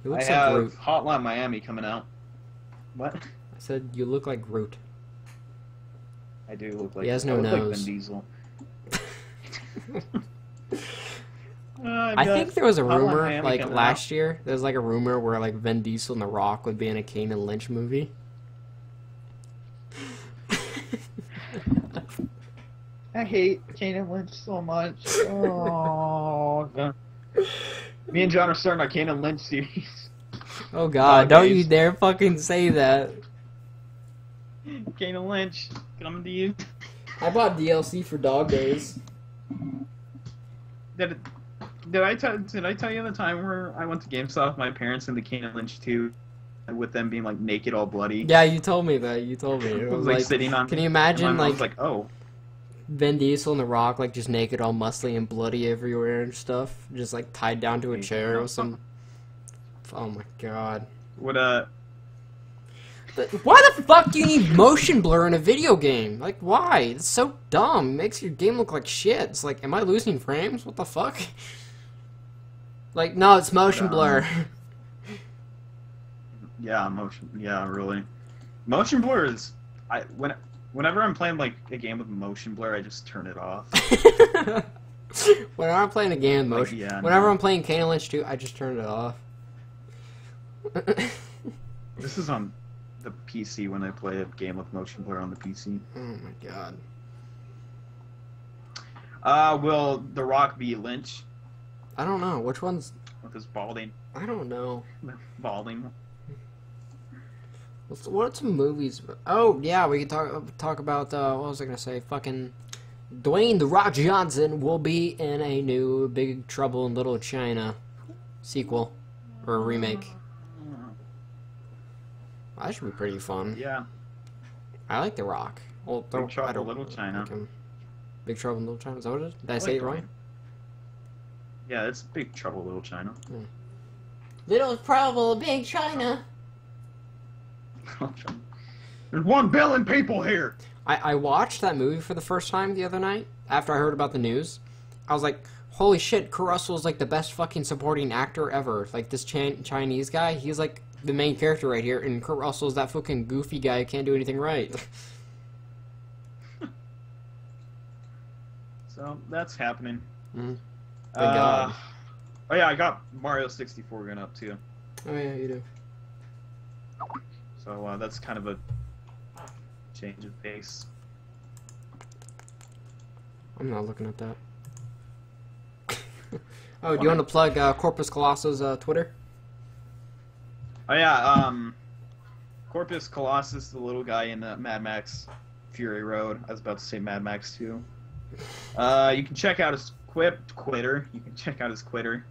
looks have like Groot. Hotline Miami coming out. What? I said you look like Groot. I do look like. He has no I look nose. like Vin Diesel. I think there was a rumor, Miami like coming last year, there was like a rumor where like Vin Diesel and The Rock would be in a Kane and Lynch movie. I hate Kane and Lynch so much. Oh, God. Me and John are starting our Kane and Lynch series. Oh God, don't you dare fucking say that. Kane and Lynch, coming to you. I bought DLC for Dog Days. Did I tell you the time where I went to GameStop with my parents and the Kane and Lynch 2, with them being like naked, all bloody? Yeah, you told me that. You told me. It was like sitting on. Can you imagine like oh, Vin Diesel and The Rock like just naked, all muscly and bloody everywhere and stuff, just like tied down to a chair with some. Oh my God. What Why the fuck do you need motion blur in a video game? Like, why? It's so dumb. It makes your game look like shit. It's like, am I losing frames? What the fuck? Like, no, it's motion blur. Yeah, motion. Yeah, really. Motion blur is. Whenever I'm playing like a game with motion blur, I just turn it off. Whenever I'm playing a game with motion, whenever I'm playing Kane and Lynch 2, I just turn it off. This is on the PC when I play a game with motion blur on the PC. Oh my God. Will The Rock be Lynch? I don't know. Which one's... With his balding. I don't know. Balding. What's some movies? Oh, yeah, we can talk about, what was I gonna say? Fucking... Dwayne "The Rock" Johnson will be in a new Big Trouble in Little China sequel. Or a remake. That should be pretty fun. Yeah. I like The Rock. Well, Big Trouble in Little China. Like Big Trouble in Little China. Is that what it is? Did I say it wrong? Yeah, it's Big Trouble, Little China. Little Trouble, Big China. There's 1 billion people here. I watched that movie for the first time the other night after I heard about the news. I was like, holy shit, Kurt Russell's like the best fucking supporting actor ever. Like this Chinese guy, he's like the main character right here, and Kurt Russell's that fucking goofy guy who can't do anything right. So that's happening. Mm-hmm. Thank God. Oh yeah, I got Mario 64 going up too. Oh yeah, you do. So that's kind of a change of pace. I'm not looking at that. Oh, do you want to plug Corpus Colossus Twitter? Oh yeah, Corpus Colossus, the little guy in Mad Max Fury Road. I was about to say Mad Max 2. You can check out his Twitter. You can check out his Twitter.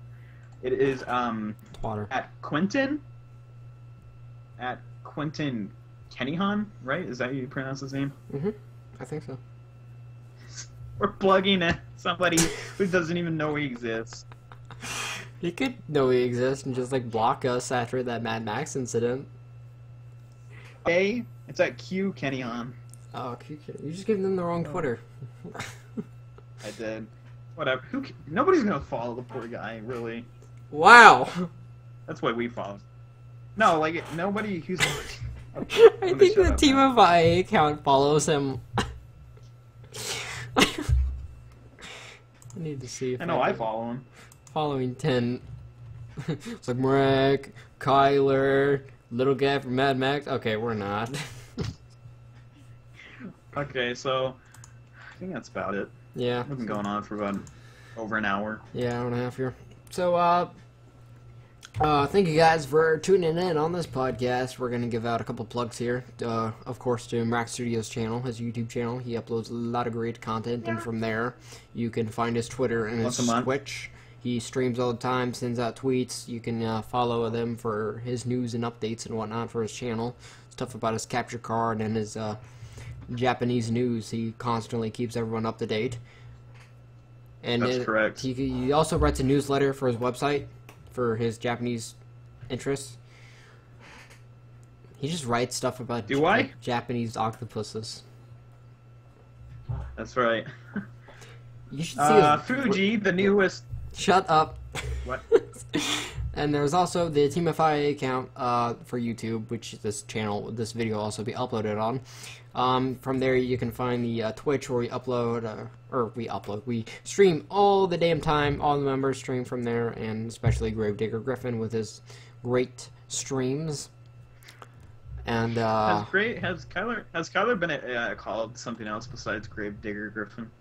It is at Quentin Kennyhan, right? Is that how you pronounce his name? Mm-hmm. I think so. We're plugging at somebody who doesn't even know he exists. He could know we exist and just like block us after that Mad Max incident. Hey, it's at Q Kennyhan. Oh, Q. You just gave them the wrong Twitter. I did. Whatever. Nobody's gonna follow the poor guy, really. Wow. That's why we follow. No, like nobody who's. I think the TMFIA account follows him. I need to see if I know I follow him. Following 10. It's like Marek, Kyler, little guy from Mad Max. Okay, we're not. Okay, so I think that's about it. Yeah. We've been going on for about over an hour. Yeah, hour and a half here. So, thank you guys for tuning in on this podcast. We're going to give out a couple plugs here. Of course, to Max Studios' channel, his YouTube channel. He uploads a lot of great content, and from there, you can find his Twitter and his Twitch. He streams all the time, sends out tweets. You can follow them for his news and updates and whatnot for his channel. Stuff about his capture card and his Japanese news. He constantly keeps everyone up to date. And that's correct. He also writes a newsletter for his website for his Japanese interests. He just writes stuff about Japanese octopuses. That's right. You should see Fuji, the newest. Shut up. What? And there's also the TMFIA account for YouTube, which this video will also be uploaded on. From there, you can find the Twitch where we stream all the damn time. All the members stream from there, and especially Gravedigger Griffin with his great streams. And has Kyler been called something else besides Gravedigger Griffin?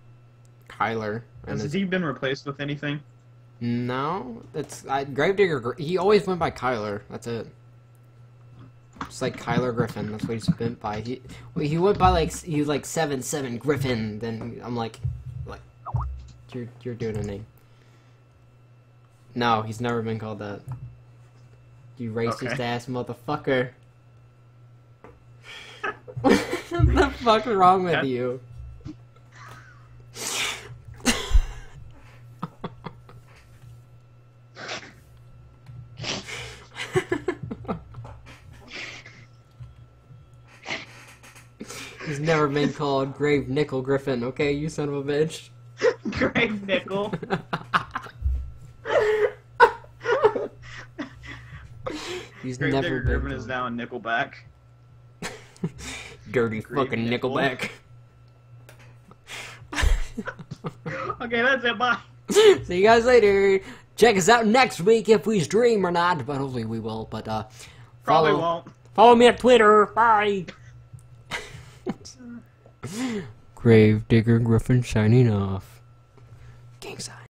Kyler. Has he been replaced with anything? No, it's Gravedigger. He always went by Kyler. That's it. It's like Kyler Griffin. That's what he's went by. He went by he was like 7-7 Griffin. Then I'm like, you're doing a name. No, he's never been called that. You racist ass motherfucker. What the fuck is wrong with you? He's never been called Grave Nickel Griffin, okay, you son of a bitch. Grave Nickel. He's Grave never Digger been Griffin is now in Nickelback. Dirty fucking Nickelback. Okay, that's it, bye. See you guys later. Check us out next week if we stream or not, but hopefully we will. But probably won't. Follow me on Twitter. Bye. Grave Digger Griffin signing off. King sign.